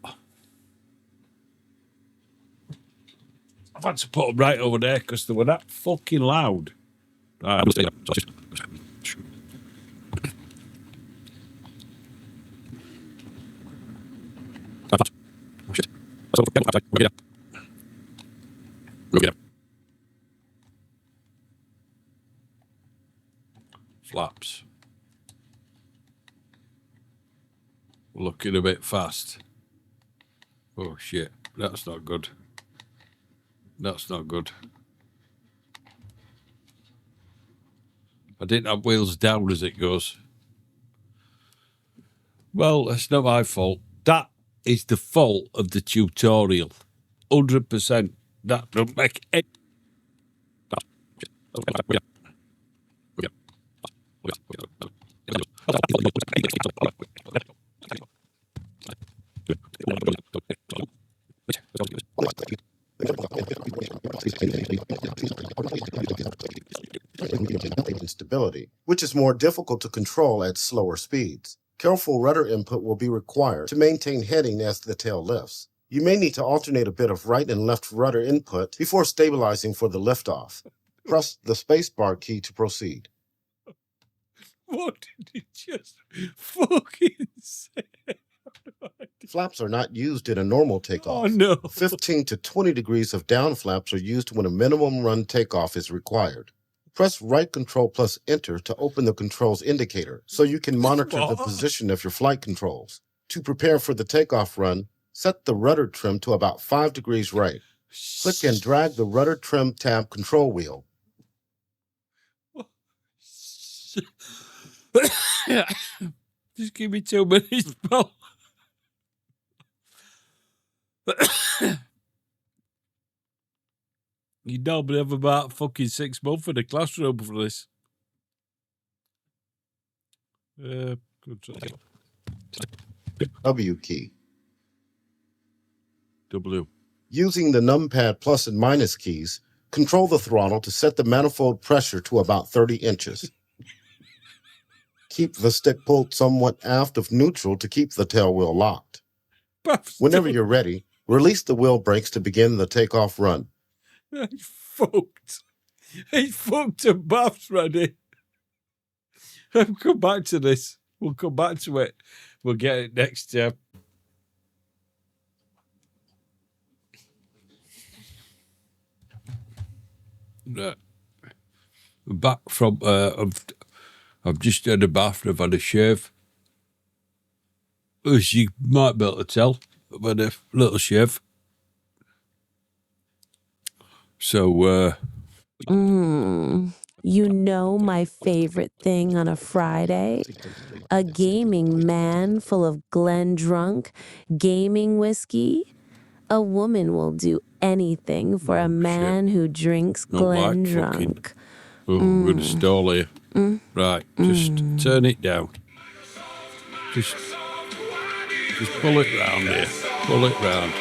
I've had to put them right over there because they were that fucking loud. Right, I'm staying up. Flaps. Looking a bit fast. Oh shit, that's not good. That's not good. I didn't have wheels down as it goes. Well, that's not my fault. That is the fault of the tutorial. 100%. That don't make it. Stability, which is more difficult to control at slower speeds. Careful rudder input will be required to maintain heading as the tail lifts. You may need to alternate a bit of right and left rudder input before stabilizing for the liftoff. Press the spacebar key to proceed. What did he just fucking say? Flaps are not used in a normal takeoff. Oh, no. 15 to 20 degrees of down flaps are used when a minimum run takeoff is required. Press right control plus enter to open the controls indicator so you can monitor the position of your flight controls. To prepare for the takeoff run, set the rudder trim to about 5 degrees right. Click and drag the rudder trim tab control wheel. Just give me 2 minutes, bro. You normally have about fucking 6 months in the classroom for this. W key. W. Using the numpad plus and minus keys, control the throttle to set the manifold pressure to about 30 inches. Keep the stick pulled somewhat aft of neutral to keep the tail wheel locked. Whenever you're ready, release the wheel brakes to begin the takeoff run. He's fucked. He's fucked and Buff's ready. We'll come back to this. We'll come back to it. We'll get it next time. Right. I'm back from, I've just had a bath and I've had a shave. As you might be able to tell, I've had a little shave. So, You know my favorite thing on a Friday? A gaming man full of Glen Drunk, gaming whiskey. A woman will do anything for a man who drinks Glen Drunk. Oh, I'm going to stall here. Right, just turn it down. Just pull it round here. Pull it round.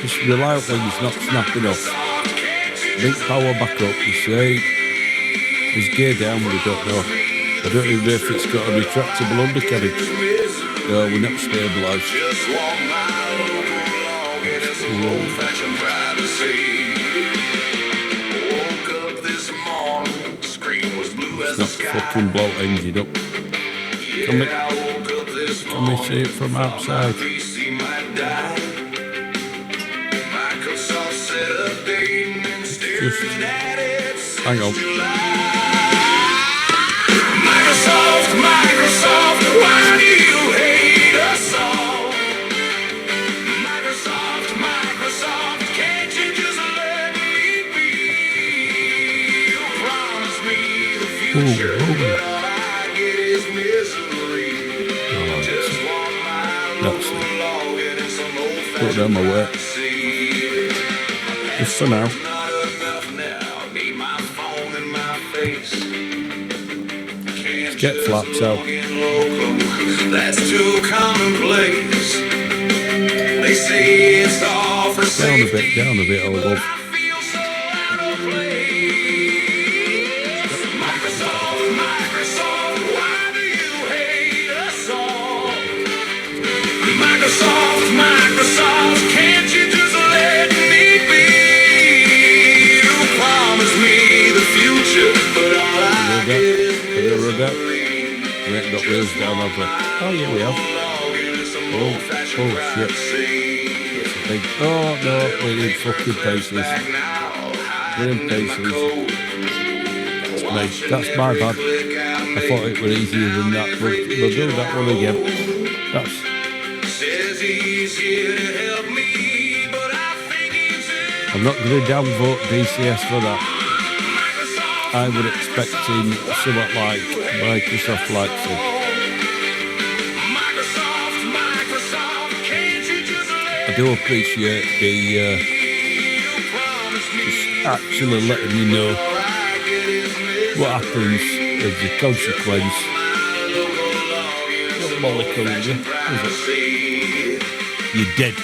Just rely on when it's not snapping off. Big power back up, you see. There's gear down, but I don't know. I don't even know if it's got a retractable undercarriage. No, we're not stabilised. It's not fucking blow engine up. Can we see it from outside? Just hang on. Microsoft, why do you hate us all? Microsoft, can't you just let me be? You promised me the future, but all I get is misery. Just want my local login and some old-fashioned put down my work. Just for now. Let's get flaps out. That's too commonplace. They say it's all for safety. Down a bit, old love. Microsoft, why do you hate us all? Microsoft, can't you just let me be? You promised me the future, but all I get is misery. We ain't got wheels down, have we? Oh, yeah, we have. Oh, shit. Oh, no, we need fucking paces. We're in paces. Mate, that's my bad. I thought it was easier than that. We'll do that one again. That's... I'm not going to downvote DCS for that. I would expect him somewhat like Microsoft likes it. do appreciate the just actually letting you know what happens as a consequence. Not molecule, is it? You're dead.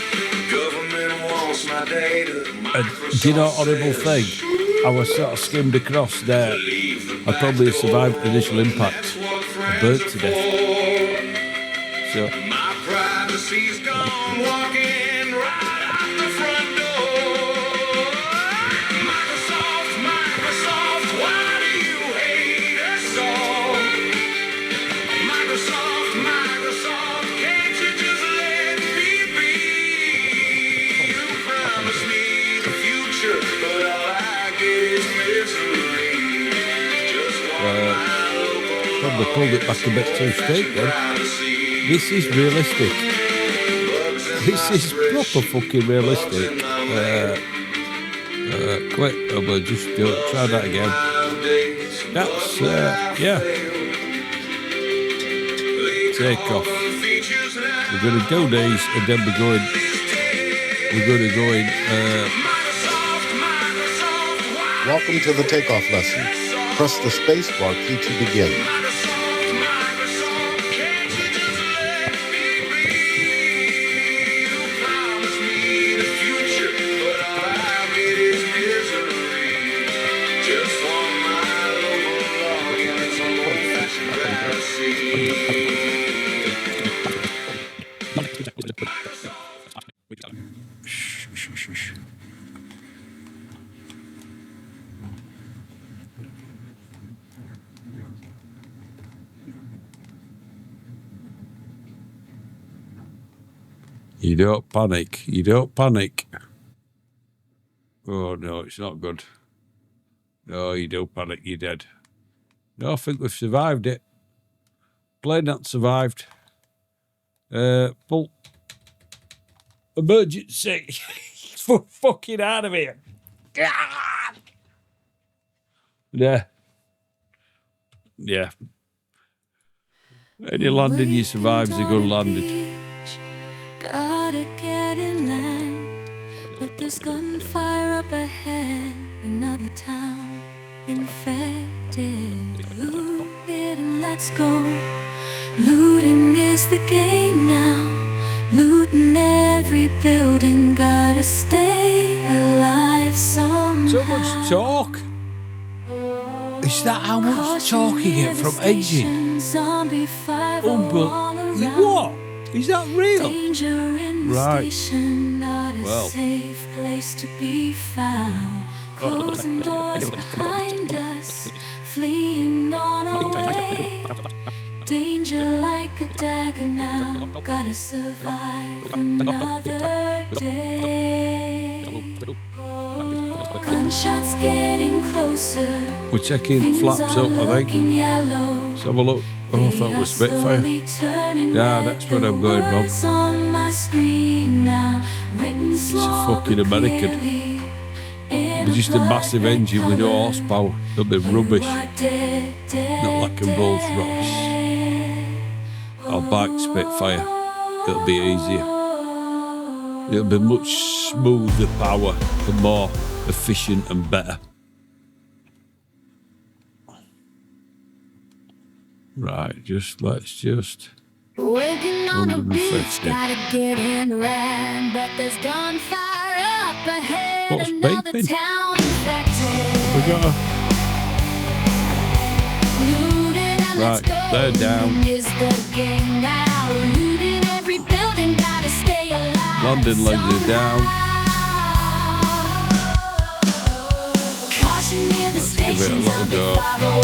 And do you know what horrible thing? I was sort of skimmed across there. I probably survived the initial impact. I burnt to death. So. My privacy's gone, walking right out the front door. Microsoft, why do you hate us all? Microsoft, can't you just let me be? You promised me the future, but all I get is misery. Just Probably pulled it back a bit too straight then. This is realistic. This is proper fucking realistic. Quick, we'll just try that again. That's, yeah. Take off. We're going to do these and then we're going to go in. Welcome to the takeoff lesson. Press the spacebar key to begin. You don't panic. You don't panic. Oh, no, it's not good. No, you don't panic. You're dead. No, I think we've survived it. Plane not survived. Pull. Emergency. Fucking out of here. Yeah. Yeah. Any landing you survive is a good landing. Gotta get inland, but there's gunfire up ahead. Another town infected. Loot it and let's go. Looting is the game now. Looting every building. Gotta stay alive somehow. So much talk. Is that how much talk you get from engine? What? Is that real? Right. Well. Safe place to be found. Closing doors behind us, fleeing on our way. Danger like a dagger now. Gotta survive another day. Gunshots getting closer. We're checking flaps up, I think. Let's have a look. Oh, I thought it was Spitfire. Yeah, that's where I'm going, Bob. It's a fucking American. It's just a massive engine with no horsepower. It'll be rubbish. Not like a Rolls Royce. I'll back Spitfire. It'll be easier. It'll be much smoother power and more efficient and better. Right, let's just Working on the beach, gotta get in ran, but there's gunfire up ahead. What's another beeping? town infected. We got Looting and let's right, go. they're down. Is the game now? Looting every building, gotta stay alive. London legs are down. Caution near the Let's give it a station, little go.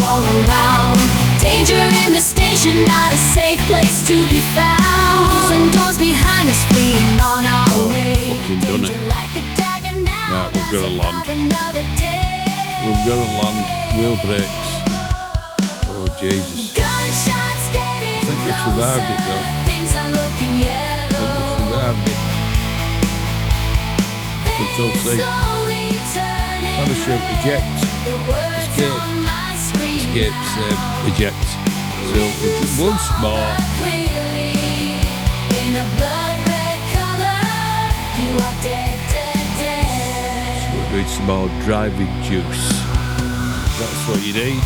all around. Danger in the station, not a safe place to be found. Closing doors behind us, fleeing on our way. Fucking done it. Like a dagger now. Right, we've got to land. Another day. We've got to land. Wheel brakes. Oh, Jesus. Gunshots getting I think we've survived it, though. Things are looking yellow. I think we've survived it. Control C. Parachute eject. Escape. Escapes eject. So once more. In a blood red color, some more driving juice. That's what you need.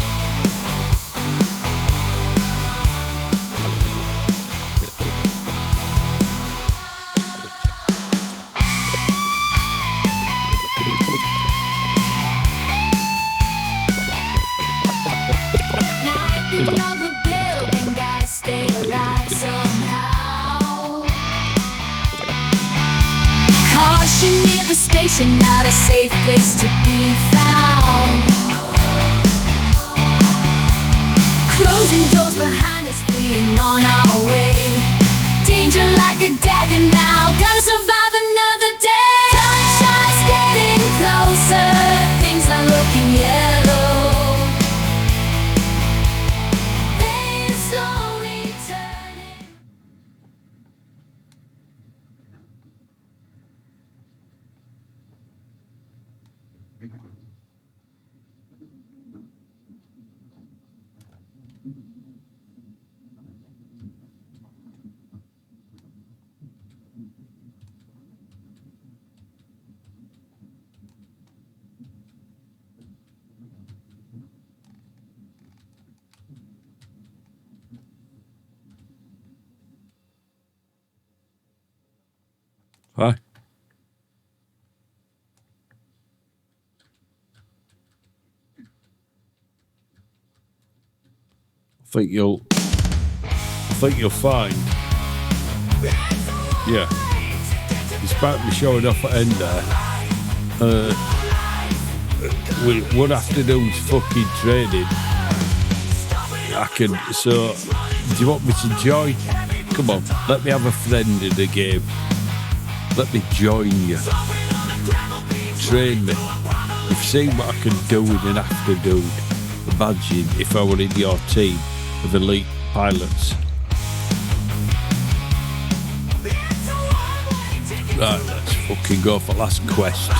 Near the station, not a safe place to be found. Closing doors behind us, fleeing on our way. Danger like a dagger now, gotta survive another day. Sunshine's getting closer, things are looking yellow. They're slowly turning. Hi. I think you'll find, yeah, despite me showing off at end there, with 1 afternoon's fucking training, I can, so, do you want me to join? Come on, let me have a friend in the game. Let me join you. Train me. You've seen what I can do in an afternoon. Imagine if I were in your team of elite pilots. Right, let's fucking go for last quest.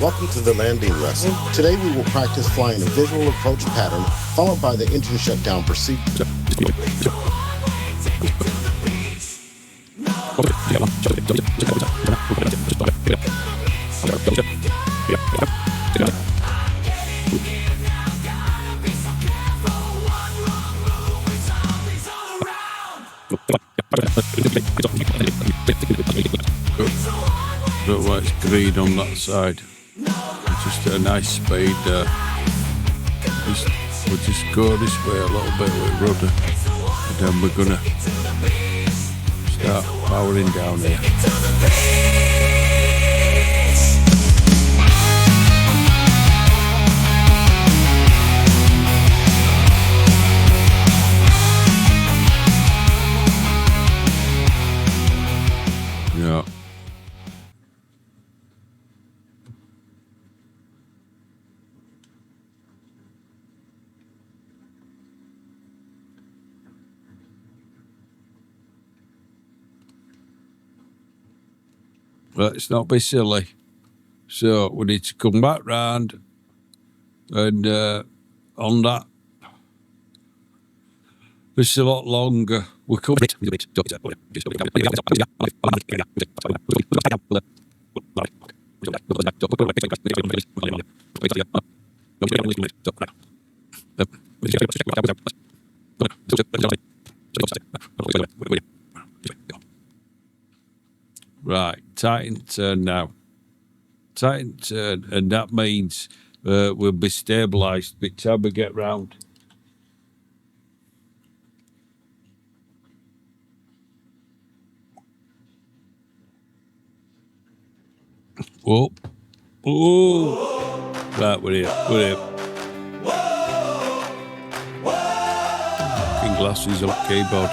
Welcome to the landing lesson. Today we will practice flying a visual approach pattern followed by the engine shutdown procedure. Don't know why it's green on that side. Just at a nice speed there. We'll just go this way a little bit with rudder, and then we're gonna start powering down here. Yeah. Let's not be silly. So we need to come back round and on that. This is a lot longer. We're coming. Right, tighten turn now. Tighten turn, and that means we'll be stabilised by the time we get round. Whoa. Oh. Right, we're here. Fucking glasses on keyboard.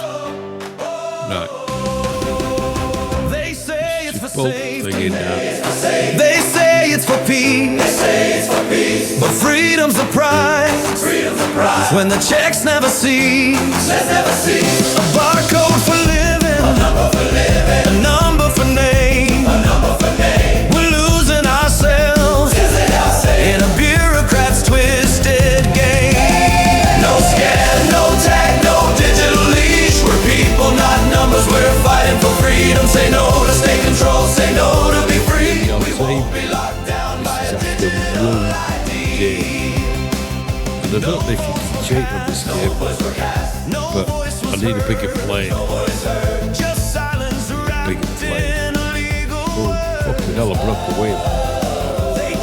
Right. They say it's for safety. They say say it's for peace. They say it's for peace. But freedom's the price. Freedom's the price. When the checks never cease. Let's never cease. A barcode for living. A number for living. A number for name. A number for name. We're losing ourselves. In a bureaucrat's twisted game. No scan, no tag, no digital leash. We're people, not numbers. We're fighting for freedom. Say no to state control. Say no to be free. We won't be locked down by a digital ID. And I don't know if you can cheat on this game, but I need a bigger plane. Bigger plane. Oh, fucking hell, I broke the wheel.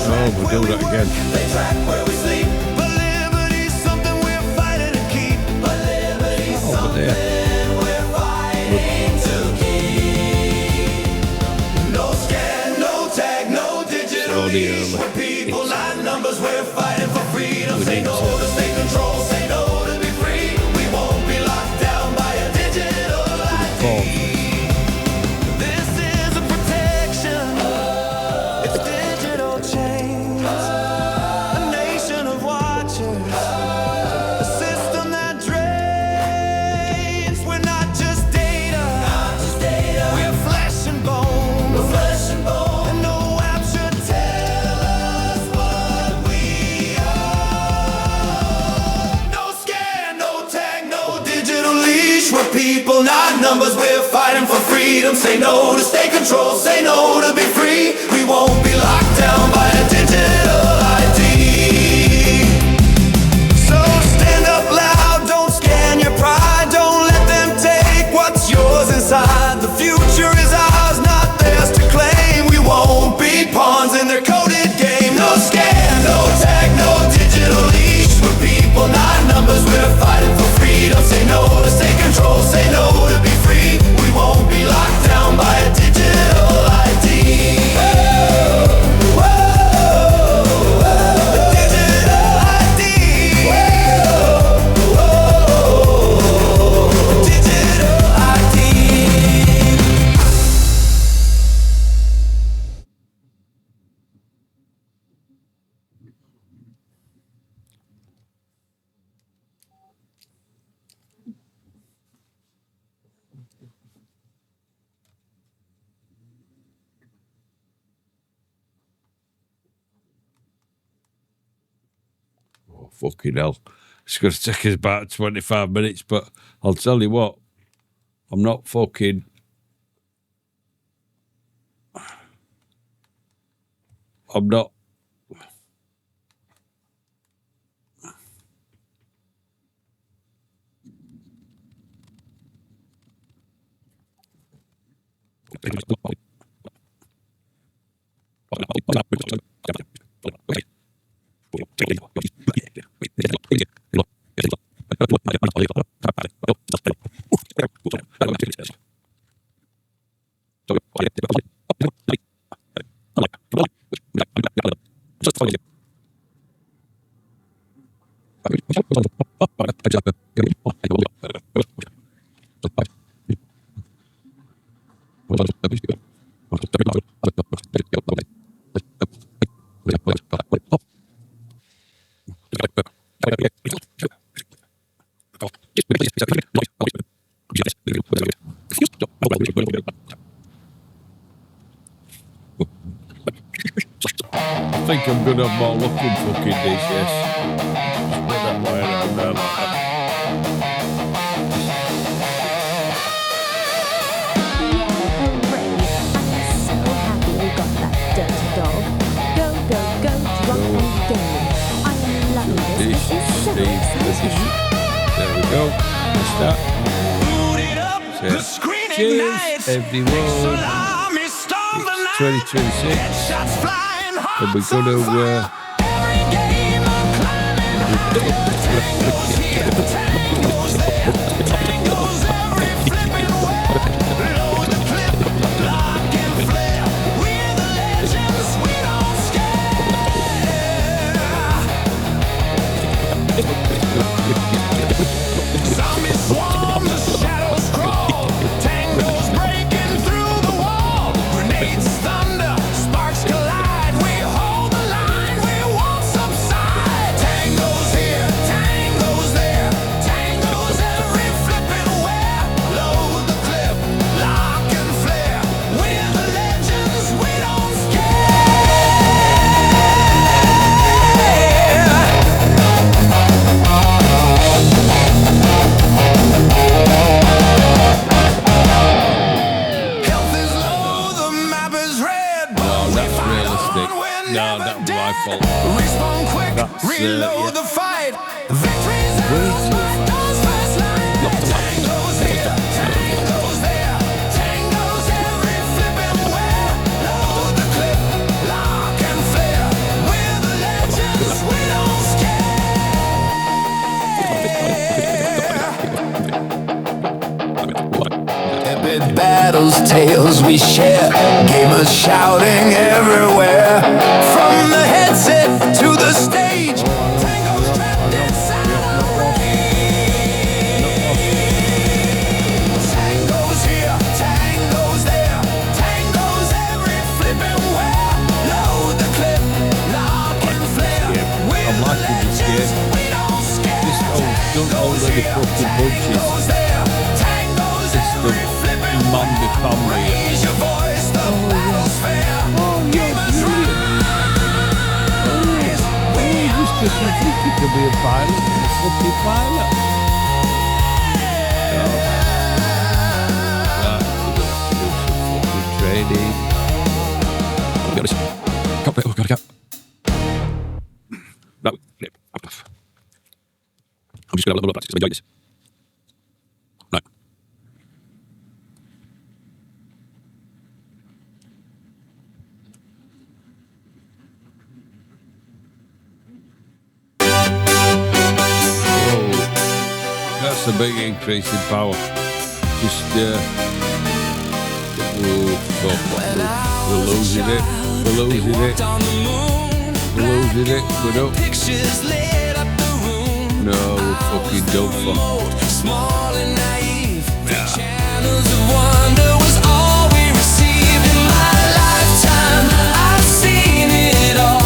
Oh, we'll do that again. They track where we sleep. But liberty's something we're fighting to keep. But liberty's something we're fighting to keep. No scan, no tag, no digital leash. We're people, not numbers. We're fighting for freedom. Say no to state control. Say no to be free. We won't be locked down by a digital ID. This is a protection. It's digital change. A nation of watchers. A system that drains. We're not just data. We're flesh and bone. We're flesh and bone. And no app should tell us what we are. No scan, no tag, no digital leash. We're people, not numbers. We're fighting for freedom. Say no to state control. Say no to be free. We won't be locked down by a digital ID. So stand up loud. Don't scan your pride. Don't let them take what's yours inside. The future is ours, not theirs to claim. We won't be pawns in their coded game. No scan, no tag, no digital leash. We're people, not numbers. We're fighting for freedom. Say no to state control. Say no to be free. We won't be locked down by a digital ID. Whoa, whoa, a digital ID. Whoa, a digital ID. Oh, fucking hell. It's going to take us about 25 minutes, but I'll tell you what, I'm not fucking... I'm not... I think I'm going to have more luck in fucking DCS. Just put that wire around there like that. So happy we got that dirty dog. Go, go, go, Drunken Gaming. I am loving this. This is so exciting. There we go. That's that. Cheers, everyone. It's 2026. And we're going to... Zombies swarm, the shadows crawl. Tango's breaking through the wall. Grenades thunder, sparks collide. We No, that was my fault. Respawn quick, That's, reload yeah. the fight. Victory's ours, like those first light. Tango's here, Tango's there. Tango's every flipping where. Load the clip, lock and flare. We're the legends, we don't scare. Epic battles, tales we share. Gamers shouting everywhere. From the headset to the stage. Tango's trapped inside the ring. Tango's here, Tango's there. Tango's every flipping where. Load the clip, lock and flare. We're I'm the liking this game. legends, we don't scare. This don't already fucking bunches. Tango's there, Tango's every flipping Man the family. Raise your voice, the battle's fair. Gamers Just you think you could be a pilot? A fucking pilot. No. Right, we're gonna have to do some fucking training. I'll be honest. Can't play. Oh god, I can't. No, no, I'm just gonna have a little practice because I'm enjoying this. No. That's a big increase in power. Just, oh, fuck. We're losing it. We're losing it. We're losing it. We're up. No, we're fucking done for. small and naive. The channels of wonder was all we received in my lifetime. I've seen it all,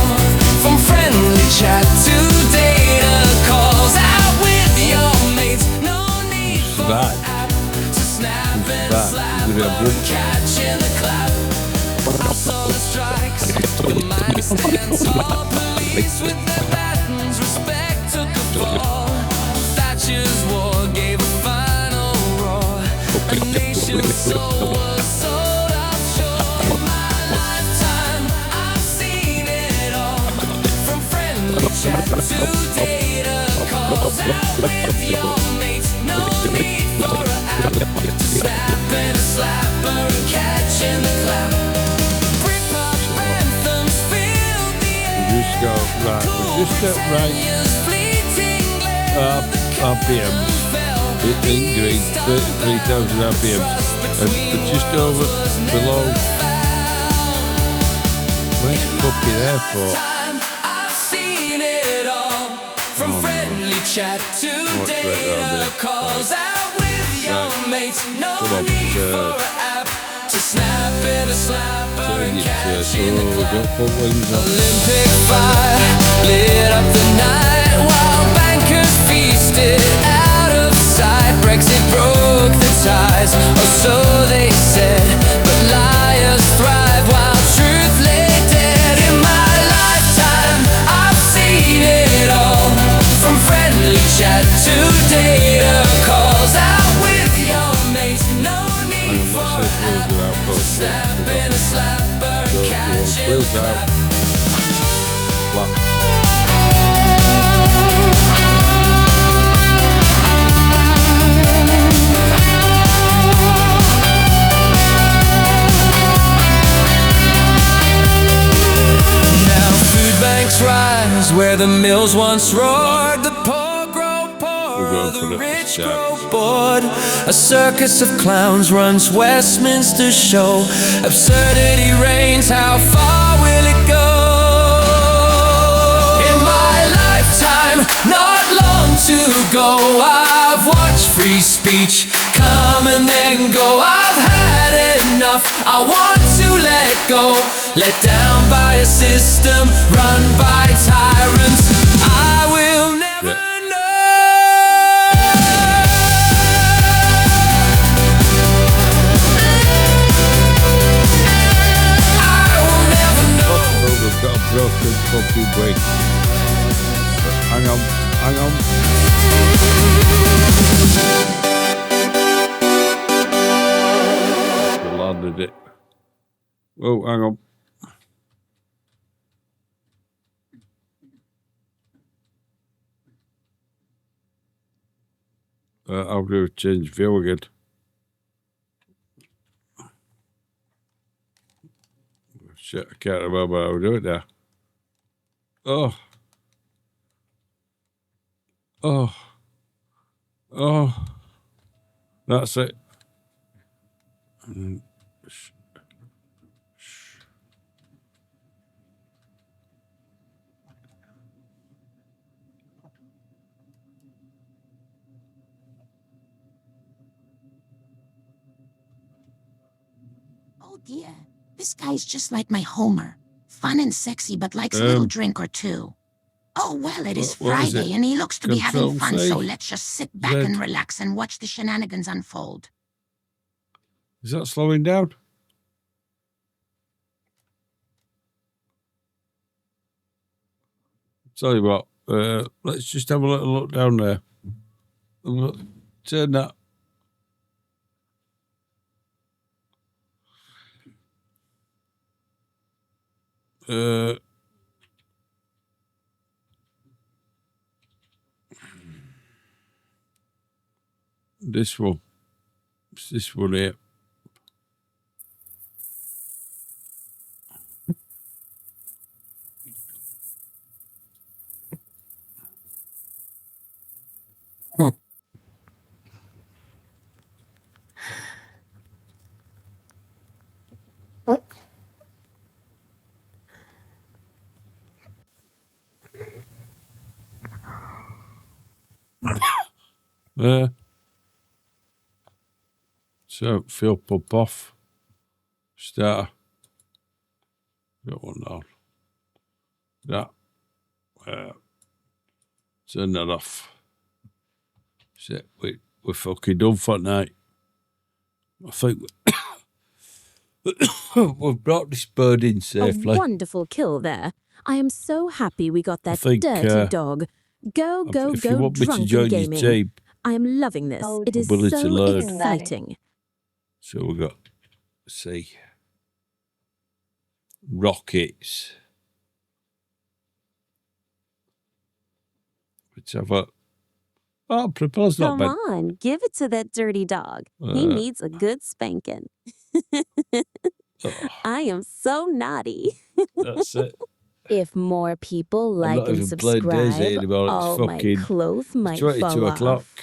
from friendly chat to data calls. Out with your mates, no need for That. an app to snap and That. slap Give it a or boom. catch in the clap. I saw the strikes, my stance all police with their patterns. Respect took a fall. Thatcher's war gave a final roar. A nation's soul was sold offshore. In my lifetime, I've seen it all, from friendly chat to data calls. Out with your mates, no need for an app to snap and a slapper and catch in the clap. Britpop anthems filled the air. Just go, right, we're just at right. RPMs. It in green, 33,000 RPMs. And just over, below. Where's fucking airport? I've seen it all, from friendly chat to data calls. Out with your mates, no need for an app to snap in a slapper and catch in the clap. Don't put wings on. Olympic fire lit up the night while bankers feasted out of sight. Brexit broke the ties, or so they said, but liars thrive while truth lay dead. In my lifetime, I've seen it all, from friendly chat to data calls. Out with your mates, no need for an app to snap in a slapper and catch in the clap. Now food banks rise where the mills once roared. The poor grow poorer, the rich grow bored. A circus of clowns runs Westminster show. Absurdity reigns, how far will it go? In my lifetime, not long to go. I've watched free speech come and then go. I've had enough, I want to let go. Let down by a system run by tyrants. I will never I've got a broken fucking brake. Hang on, hang on. I landed it. Oh, hang on. I'll go change view again. Shit, I can't remember how to do it now. Oh. Oh. Oh. That's it. Oh dear, this guy's just like my Homer. Fun and sexy, but likes a little drink or two. Oh, well, it is Friday, and he looks to be having fun, so let's just sit back and relax and watch the shenanigans unfold. Is that slowing down? Tell you what, let's just have a little look down there. Turn that. This one. It's this one here. So feel pop off. Start. Got one down. That. Turn that off. Shit, we're fucking done for tonight. I think we've brought this bird in safely. A wonderful kill there. I am so happy we got that think, dirty dog. Go, go, if go, you want me to Drunken join your gaming. team, I am loving this. It is willing to so learn. exciting. So we've got, see, rockets. Let's have a, oh, propose not Come bad. on, give it to that dirty dog. He needs a good spanking. I am so naughty. That's it. If more people I'm like not and even playing subscribe, Daisy anymore. It's all my fucking clothes might 22 fall o'clock. off.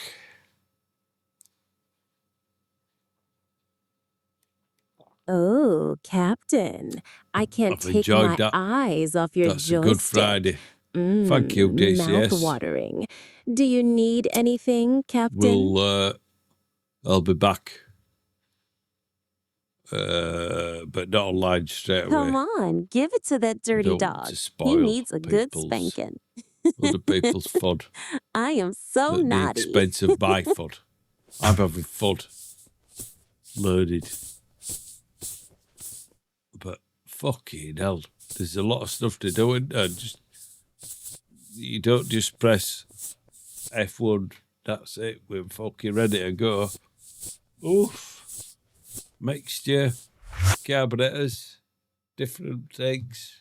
Oh, Captain, I can't I've take enjoyed my that. eyes off your That's joystick. a good Friday. Thank you, DCS. Mouth-watering. Do you need anything, Captain? I'll be back. But not online straight away. Come on, give it to that dirty don't dog. want to He spoil needs a good people's- spanking. Other people's fun. I am so At the naughty. expense of my fun. I'm having fun. Learning. But fucking hell, there's a lot of stuff to do, and you don't just press F1. That's it. We're fucking ready to go. Oof. Mixture, carburetors, different things.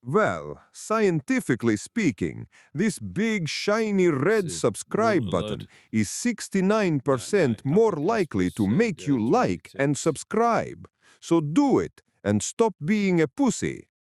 Well, scientifically speaking, this big shiny red subscribe button is 69% more likely to make you like and subscribe. So do it and stop being a pussy.